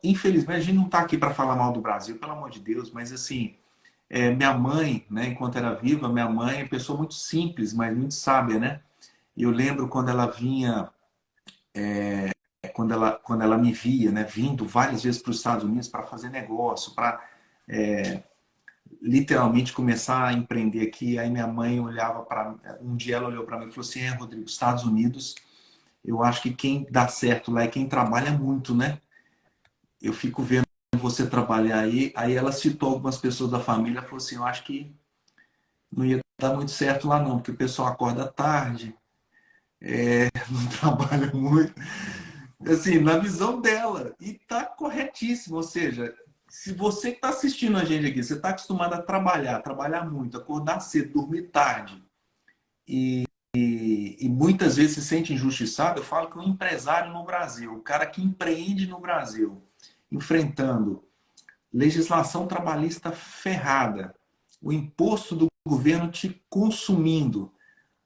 infelizmente, a gente não está aqui para falar mal do Brasil, pelo amor de Deus, mas assim, minha mãe, né, enquanto era viva, minha mãe é uma pessoa muito simples, mas muito sábia, né? E eu lembro quando ela vinha, quando ela me via, né, vindo várias vezes para os Estados Unidos para fazer negócio, para literalmente começar a empreender aqui. Aí minha mãe olhava para, um dia ela olhou para mim e falou assim: Rodrigo, Estados Unidos, eu acho que quem dá certo lá é quem trabalha muito, né? Eu fico vendo você trabalhar aí. Aí ela citou algumas pessoas da família, falou assim: eu acho que não ia dar muito certo lá não, porque o pessoal acorda tarde, não trabalha muito. Assim, na visão dela. E tá corretíssimo. Ou seja, se você que está assistindo a gente aqui, você está acostumado a trabalhar muito, acordar cedo, dormir tarde, e muitas vezes se sente injustiçado, eu falo que o empresário no Brasil, o cara que empreende no Brasil, enfrentando legislação trabalhista ferrada, o imposto do governo te consumindo,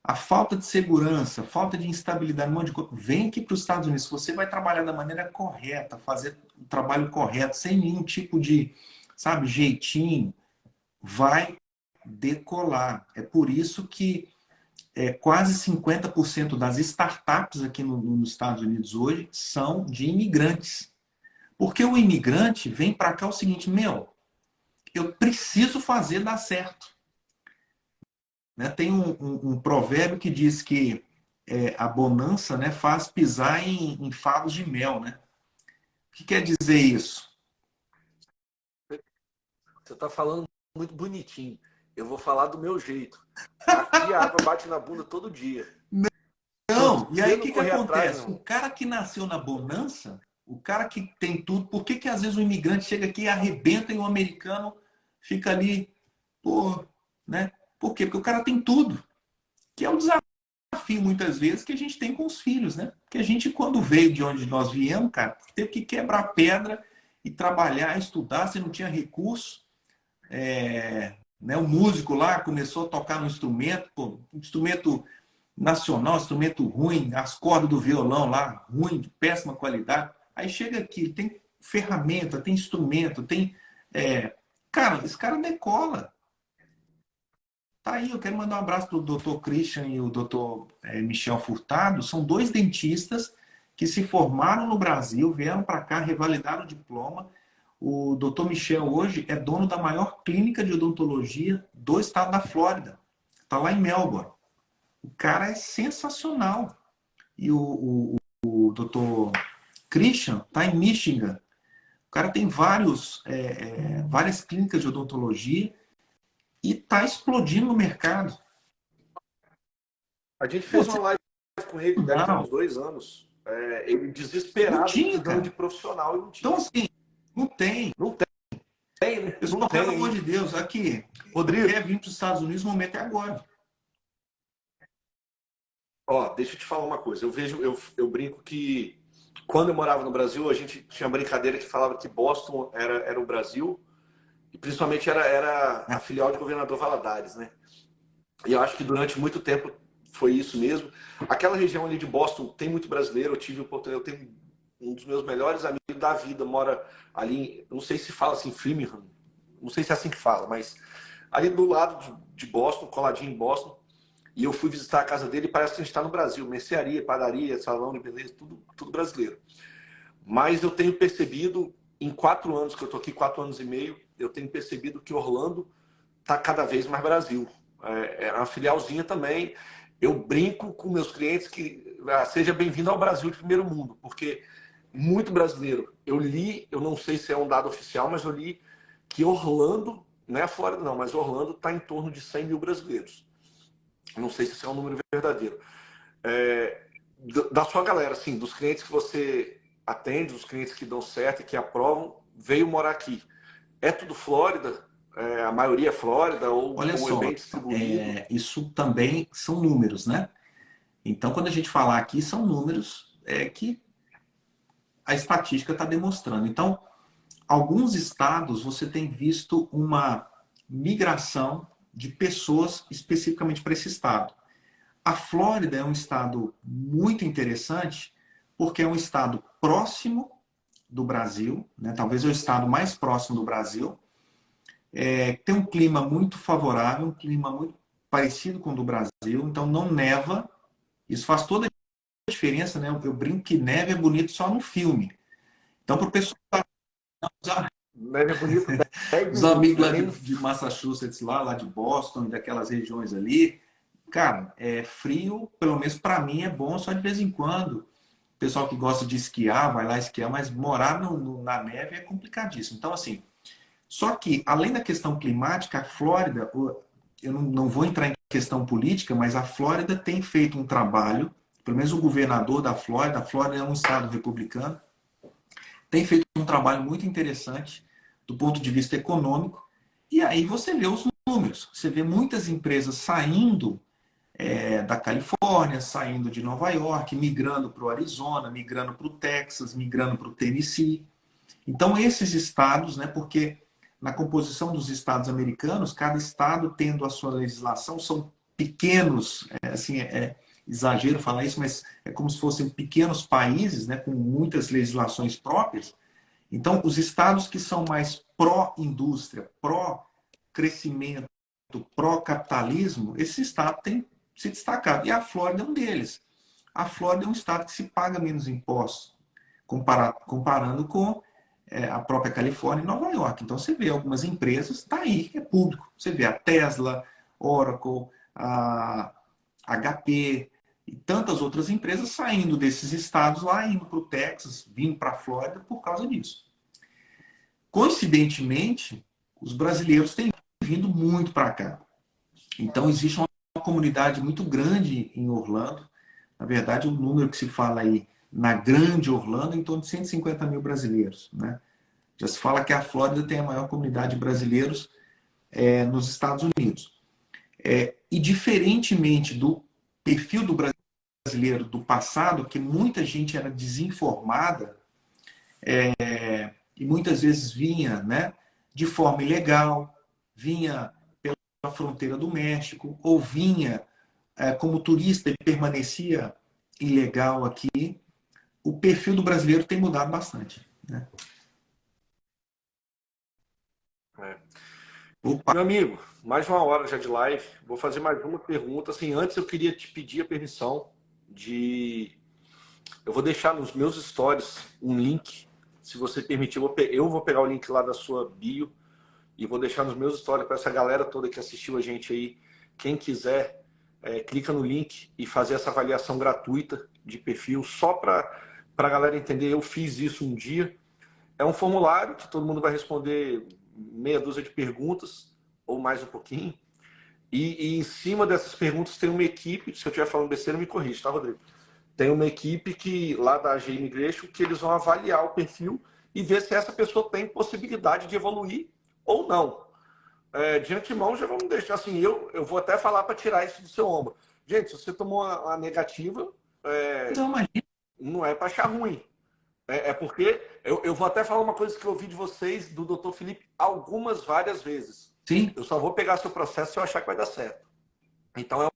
a falta de segurança, a falta de instabilidade, um monte de coisa. Vem aqui para os Estados Unidos. Se você vai trabalhar da maneira correta, fazer o trabalho correto, sem nenhum tipo de, sabe, jeitinho, vai decolar. É por isso que quase 50% das startups aqui nos Estados Unidos hoje são de imigrantes. Porque o imigrante vem para cá o seguinte, eu preciso fazer dar certo. Né? Tem um provérbio que diz que a bonança, né, faz pisar em favos de mel. Né? O que quer dizer isso? Você está falando muito bonitinho. Eu vou falar do meu jeito. Aqui a água bate na bunda todo dia. Não, e aí o que Atrás, acontece? O cara que nasceu na bonança, o cara que tem tudo, por que às vezes o imigrante chega aqui e arrebenta e o americano fica ali, pô, né? Por quê? Porque o cara tem tudo. Que é o desafio, muitas vezes, que a gente tem com os filhos, né? Que a gente, quando veio de onde nós viemos, cara, teve que quebrar pedra e trabalhar, estudar, você não tinha recurso. Né? O músico lá começou a tocar no instrumento, pô, instrumento nacional, instrumento ruim, as cordas do violão lá, ruim, de péssima qualidade. Aí chega aqui, tem ferramenta, tem instrumento, tem... Cara, esse cara decola. Tá aí, eu quero mandar um abraço para o Dr. Christian e o Dr. Michel Furtado. São dois dentistas que se formaram no Brasil, vieram para cá, revalidaram o diploma. O Dr. Michel hoje é dono da maior clínica de odontologia do estado da Flórida. Está lá em Melbourne. O cara é sensacional. E o Dr. Christian está em Michigan. O cara tem várias clínicas de odontologia e está explodindo no mercado. A gente fez uma live com ele, deve ter Não, uns 2 anos. Ele não desesperado, tinha, precisando cara. de profissional e não tinha. Então, assim, não tem. Não tem, né? Pessoal, Não pelo tem. amor de Deus, aqui, Rodrigo, quer vir para os Estados Unidos, o momento é agora. ó, deixa eu te falar uma coisa. Eu brinco que quando eu morava no Brasil, a gente tinha uma brincadeira que falava que Boston era o Brasil, e principalmente era a filial de Governador Valadares, né? E eu acho que durante muito tempo foi isso mesmo. Aquela região ali de Boston tem muito brasileiro. Eu tive oportunidade, eu tenho um dos meus melhores amigos da vida, mora ali, não sei se fala assim, Framingham, não sei se é assim que fala, mas ali do lado de Boston, coladinho em Boston. E eu fui visitar a casa dele e parece que a gente está no Brasil. Mercearia, padaria, salão de beleza, tudo brasileiro. Mas eu tenho percebido, em 4 anos que eu estou aqui, 4 anos e meio, eu tenho percebido que Orlando está cada vez mais Brasil. É uma filialzinha também. Eu brinco com meus clientes que seja bem-vindo ao Brasil de primeiro mundo, porque muito brasileiro. Eu li, eu não sei se é um dado oficial, mas eu li que Orlando, não é a Flórida não, mas Orlando está em torno de 100 mil brasileiros. Não sei se esse é um número verdadeiro. Da sua galera, assim, dos clientes que você atende, dos clientes que dão certo e que aprovam, veio morar aqui. É tudo Flórida? A maioria é Flórida Olha ou é só, bem distribuído? isso também são números, né? Então, quando a gente falar aqui, são números que a estatística está demonstrando. Então, alguns estados você tem visto uma migração de pessoas especificamente para esse estado. A Flórida é um estado muito interessante porque é um estado próximo do Brasil, né? Talvez é o estado mais próximo do Brasil. Tem um clima muito favorável, um clima muito parecido com o do Brasil, então não neva. Isso faz toda a diferença, né? Eu brinco que neve é bonito só no filme. Então, para o pessoal, Neve é bonito 10 os minutos, amigos não é lá nem... de Massachusetts, lá de Boston, daquelas regiões ali, cara, é frio, pelo menos para mim é bom só de vez em quando. O pessoal que gosta de esquiar, vai lá esquiar, mas morar na neve é complicadíssimo. Então, assim, só que, além da questão climática, a Flórida, eu não vou entrar em questão política, mas a Flórida tem feito um trabalho, pelo menos o governador da Flórida, a Flórida é um estado republicano, tem feito um trabalho muito interessante do ponto de vista econômico, e aí você vê os números, você vê muitas empresas saindo da Califórnia, saindo de Nova York, migrando para o Arizona, migrando para o Texas, migrando para o Tennessee. Então, esses estados, né, porque na composição dos estados americanos, cada estado tendo a sua legislação, são pequenos, assim, exagero falar isso, mas é como se fossem pequenos países, né, com muitas legislações próprias. Então, os estados que são mais pró-indústria, pró-crescimento, pró-capitalismo, esse estado tem se destacado. E a Flórida é um deles. A Flórida é um estado que se paga menos impostos, comparando com a própria Califórnia e Nova York. Então, você vê algumas empresas, está aí, é público. Você vê a Tesla, Oracle, a HP e tantas outras empresas saindo desses estados lá, indo para o Texas, vindo para a Flórida por causa disso. Coincidentemente, os brasileiros têm vindo muito para cá. Então, existe uma comunidade muito grande em Orlando. Na verdade, o número que se fala aí na grande Orlando é em torno de 150 mil brasileiros, né? Já se fala que a Flórida tem a maior comunidade de brasileiros nos Estados Unidos. E diferentemente do perfil do brasileiro do passado, que muita gente era desinformada e muitas vezes vinha, né, de forma ilegal, vinha pela fronteira do México, ou vinha como turista e permanecia ilegal aqui, o perfil do brasileiro tem mudado bastante, né? Opa, Meu amigo, mais uma hora já de live. Vou fazer mais uma pergunta. Assim, antes eu queria te pedir a permissão de. Eu vou deixar nos meus stories um link. Se você permitir, eu vou pegar o link lá da sua bio e vou deixar nos meus stories para essa galera toda que assistiu a gente aí. Quem quiser, clica no link e fazer essa avaliação gratuita de perfil, só para a galera entender. Eu fiz isso um dia. É um formulário que todo mundo vai responder meia dúzia de perguntas, ou mais um pouquinho. E em cima dessas perguntas tem uma equipe, se eu estiver falando besteira, me corrige, tá, Rodrigo? Tem uma equipe que lá da AG Immigration que eles vão avaliar o perfil e ver se essa pessoa tem possibilidade de evoluir ou não. De antemão, já vamos deixar assim, eu vou até falar para tirar isso do seu ombro. Gente, se você tomou uma negativa, não, mas não é para achar ruim. Porque eu vou até falar uma coisa que eu ouvi de vocês, do Dr. Felipe, várias vezes. sim, Eu só vou pegar seu processo se eu achar que vai dar certo. Então é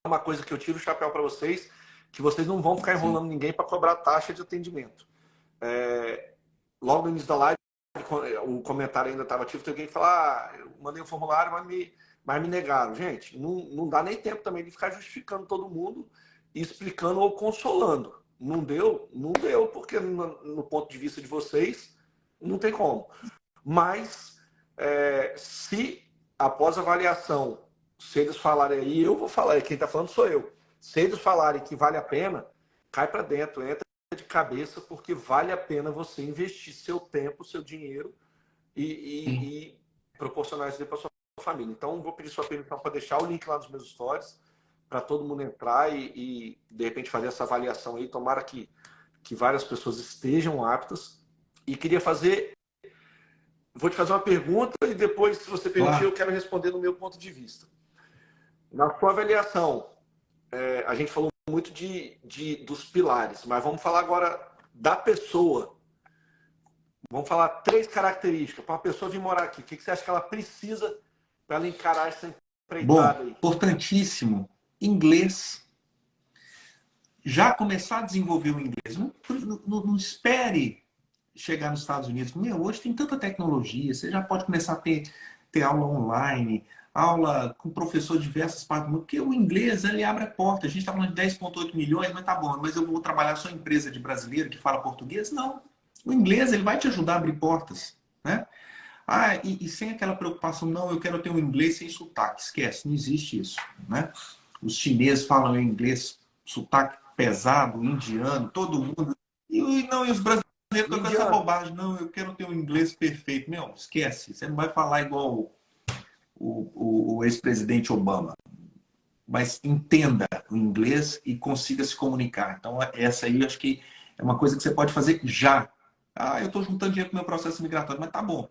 uma coisa que eu tiro o chapéu para vocês, que vocês não vão ficar sim. enrolando ninguém para cobrar taxa de atendimento. Logo no início da live, o comentário ainda estava ativo, tem alguém que fala, eu mandei um formulário, mas me negaram. Gente, não dá nem tempo também de ficar justificando todo mundo, explicando ou consolando. Não deu? Não deu, porque no ponto de vista de vocês, não tem como. Mas, se após a avaliação, se eles falarem aí, eu vou falar, e quem está falando sou eu. Se eles falarem que vale a pena, cai para dentro, entra de cabeça, porque vale a pena você investir seu tempo, seu dinheiro Sim. e proporcionar isso para sua família. Então, vou pedir sua permissão para deixar o link lá nos meus stories, para todo mundo entrar de repente, fazer essa avaliação aí. Tomara que várias pessoas estejam aptas. E queria fazer. Vou te fazer uma pergunta e depois, se você permitir, eu Claro. quero responder no meu ponto de vista. Na sua avaliação, a gente falou muito dos pilares, mas vamos falar agora da pessoa. Vamos falar três características para uma pessoa vir morar aqui. O que você acha que ela precisa para ela encarar essa empreitada Bom, aí? importantíssimo, inglês. Já começar a desenvolver o inglês. Não espere chegar nos Estados Unidos. Meu, hoje tem tanta tecnologia, você já pode começar a ter aula online, aula com professor de diversas partes do mundo, porque o inglês, ele abre a porta. A gente está falando de 10,8 milhões, mas tá bom, mas eu vou trabalhar só em empresa de brasileiro que fala português? Não. O inglês, ele vai te ajudar a abrir portas, né? Ah, e sem aquela preocupação, não, eu quero ter um inglês sem sotaque. Esquece, não existe isso, né? Os chineses falam inglês, sotaque pesado, indiano, todo mundo. Não, e os brasileiros ficam com essa Indiano. bobagem, não, eu quero ter um inglês perfeito. Meu, esquece, você não vai falar igual o ex-presidente Obama. Mas entenda o inglês e consiga se comunicar. Então, essa aí eu acho que é uma coisa que você pode fazer já. Ah, eu estou juntando dinheiro para o meu processo migratório, mas tá bom.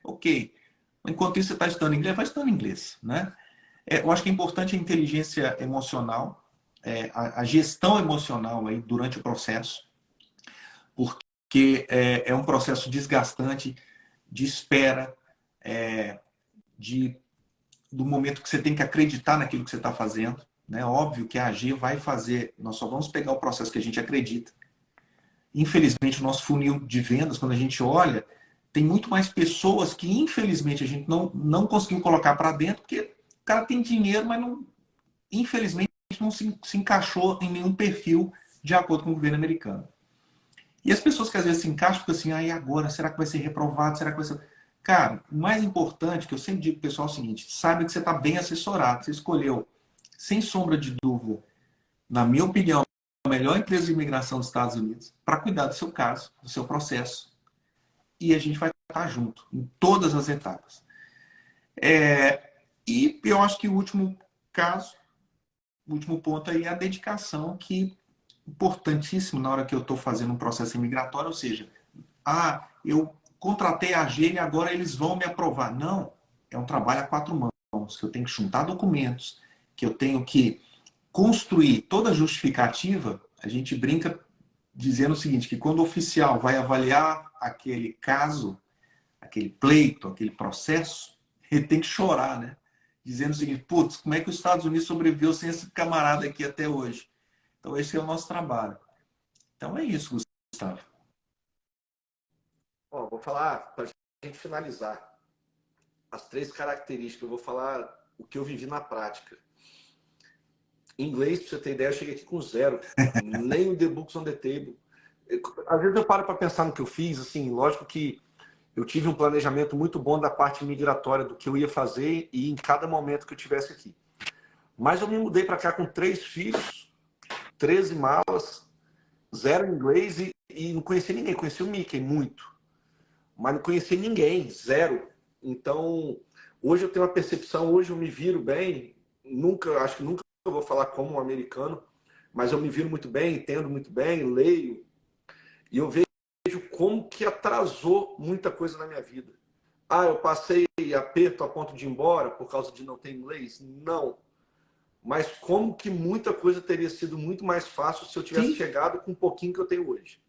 Ok. Enquanto isso, você está estudando inglês, vai estudando inglês, né? Eu acho que é importante a inteligência emocional, a gestão emocional aí durante o processo, porque é um processo desgastante de espera, é, de, do momento que você tem que acreditar naquilo que você está fazendo. Né? Óbvio que a AG vai fazer, nós só vamos pegar o processo que a gente acredita. Infelizmente, o nosso funil de vendas, quando a gente olha, tem muito mais pessoas que, infelizmente, a gente não conseguiu colocar para dentro, porque o cara tem dinheiro, mas não, infelizmente não se encaixou em nenhum perfil de acordo com o governo americano. E as pessoas que às vezes se encaixam ficam assim, ah, e agora? Será que vai ser reprovado? Será que vai ser... Cara, o mais importante, que eu sempre digo pro pessoal é o seguinte, saiba que você está bem assessorado, você escolheu, sem sombra de dúvida, na minha opinião, a melhor empresa de imigração dos Estados Unidos para cuidar do seu caso, do seu processo. E a gente vai estar junto em todas as etapas. E eu acho que o último caso, o último ponto aí é a dedicação, que é importantíssimo na hora que eu estou fazendo um processo imigratório, ou seja, eu contratei a AG e agora eles vão me aprovar. Não, é um trabalho a quatro mãos, que eu tenho que juntar documentos, que eu tenho que construir toda a justificativa. A gente brinca dizendo o seguinte, que quando o oficial vai avaliar aquele caso, aquele pleito, aquele processo, ele tem que chorar, né? Dizendo o seguinte, putz, como é que os Estados Unidos sobreviveu sem esse camarada aqui até hoje? Então esse é o nosso trabalho. Então é isso, Gustavo. Ó, vou falar para a gente finalizar. as 3 características. Eu vou falar o que eu vivi na prática. Inglês, para você ter ideia, eu cheguei aqui com 0. Nem o The Books on the Table. Às vezes eu paro para pensar no que eu fiz. Assim, lógico que eu tive um planejamento muito bom da parte migratória, do que eu ia fazer e em cada momento que eu estivesse aqui. Mas eu me mudei para cá com 3 filhos, 13 malas, 0 inglês e não conheci ninguém. Conheci o Mickey muito, mas não conheci ninguém, 0. Então, hoje eu tenho uma percepção, hoje eu me viro bem. Acho que nunca eu vou falar como um americano, mas eu me viro muito bem, entendo muito bem, leio. E eu vejo como que atrasou muita coisa na minha vida. Ah, eu passei aperto a ponto de ir embora por causa de não ter inglês? Não. Mas como que muita coisa teria sido muito mais fácil se eu tivesse chegado com um pouquinho que eu tenho hoje.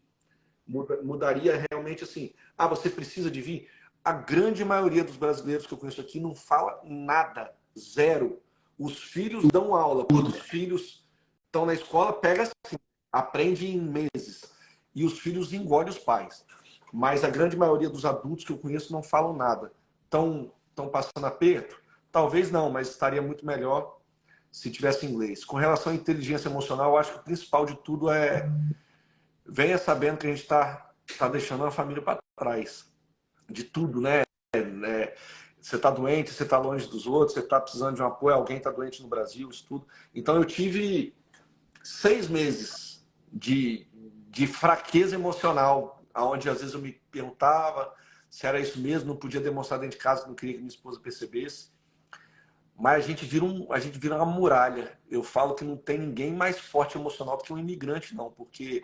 Mudaria realmente assim. Ah, você precisa de vir? A grande maioria dos brasileiros que eu conheço aqui não fala nada. 0. Os filhos dão aula. Quando os filhos estão na escola, pega assim, aprende em meses. E os filhos engolem os pais. Mas a grande maioria dos adultos que eu conheço não falam nada. Estão passando aperto? Talvez não, mas estaria muito melhor se tivesse inglês. Com relação à inteligência emocional, eu acho que o principal de tudo é venha sabendo que a gente está deixando a família para trás. De tudo, né? Você está doente, você está longe dos outros, você está precisando de um apoio, alguém está doente no Brasil, isso tudo. Então eu tive 6 meses de fraqueza emocional, onde às vezes eu me perguntava se era isso mesmo, não podia demonstrar dentro de casa, não queria que minha esposa percebesse. Mas a gente vira uma muralha. Eu falo que não tem ninguém mais forte emocional do que um imigrante, não, porque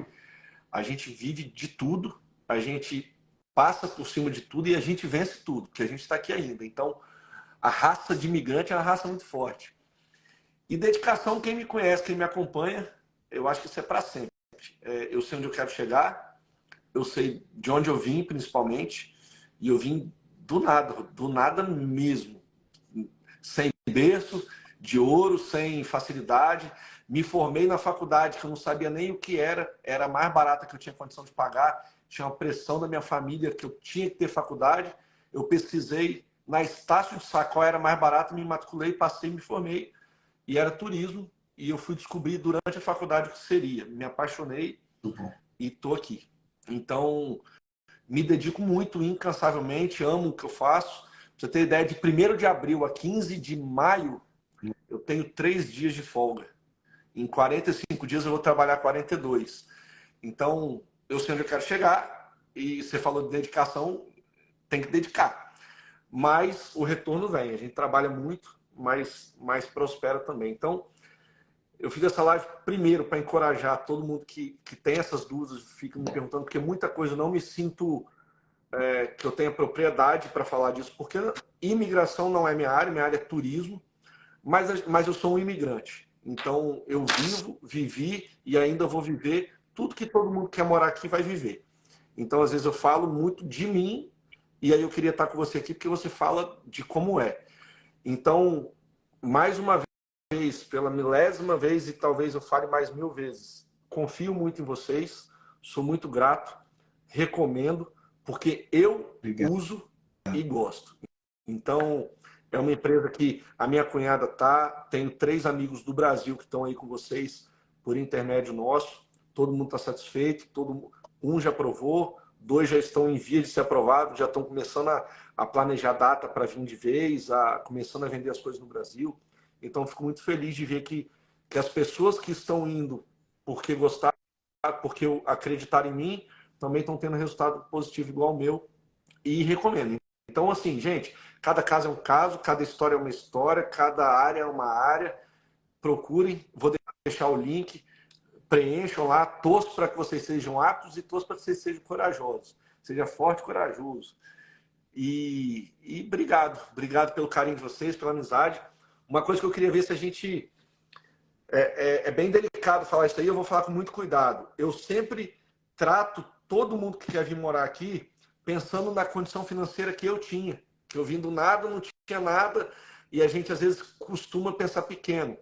a gente vive de tudo, a gente passa por cima de tudo e a gente vence tudo, porque a gente está aqui ainda. Então, a raça de imigrante é uma raça muito forte. E dedicação, quem me conhece, quem me acompanha, eu acho que isso é para sempre. Eu sei onde eu quero chegar, eu sei de onde eu vim, principalmente, e eu vim do nada mesmo. Sem berço, de ouro, sem facilidade. Me formei na faculdade, que eu não sabia nem o que era a mais barata que eu tinha condição de pagar. Tinha uma pressão da minha família que eu tinha que ter faculdade. Eu pesquisei na Estácio de Sá qual era mais barato, me matriculei, passei, me formei. E era turismo. E eu fui descobrir durante a faculdade o que seria. Me apaixonei e estou aqui. Então, me dedico muito, incansavelmente, amo o que eu faço. Pra você ter ideia, de 1º de abril a 15 de maio, eu tenho 3 dias de folga. Em 45 dias eu vou trabalhar 42. Então, eu sei onde eu quero chegar. E você falou de dedicação, tem que dedicar. Mas o retorno vem. A gente trabalha muito, mas prospera também. Então, eu fiz essa live primeiro para encorajar todo mundo que tem essas dúvidas, fica me perguntando, porque muita coisa eu não me sinto que eu tenha propriedade para falar disso, porque imigração não é minha área é turismo, mas eu sou um imigrante. Então, eu vivi e ainda vou viver tudo que todo mundo que quer morar aqui vai viver. Então, às vezes eu falo muito de mim e aí eu queria estar com você aqui porque você fala de como é. Então, mais uma vez, pela milésima vez e talvez eu fale mais 1000 vezes, confio muito em vocês, sou muito grato, recomendo, porque eu uso e gosto. Então, é uma empresa que a minha cunhada tenho 3 amigos do Brasil que estão aí com vocês por intermédio nosso, todo mundo está satisfeito, um já aprovou, 2 já estão em via de ser aprovados, já estão começando a planejar data para vir de vez, começando a vender as coisas no Brasil. Então, fico muito feliz de ver que as pessoas que estão indo porque gostaram, porque acreditaram em mim, também estão tendo resultado positivo igual ao meu e recomendo. Então, assim, gente, cada caso é um caso, cada história é uma história, cada área é uma área. Procurem, vou deixar o link, preencham lá, torço para que vocês sejam aptos e torço para que vocês sejam corajosos. Seja forte e corajoso. E obrigado pelo carinho de vocês, pela amizade. Uma coisa que eu queria ver se a gente... É bem delicado falar isso aí, eu vou falar com muito cuidado. Eu sempre trato todo mundo que quer vir morar aqui pensando na condição financeira que eu tinha. Que eu vim do nada, não tinha nada, e a gente às vezes costuma pensar pequeno.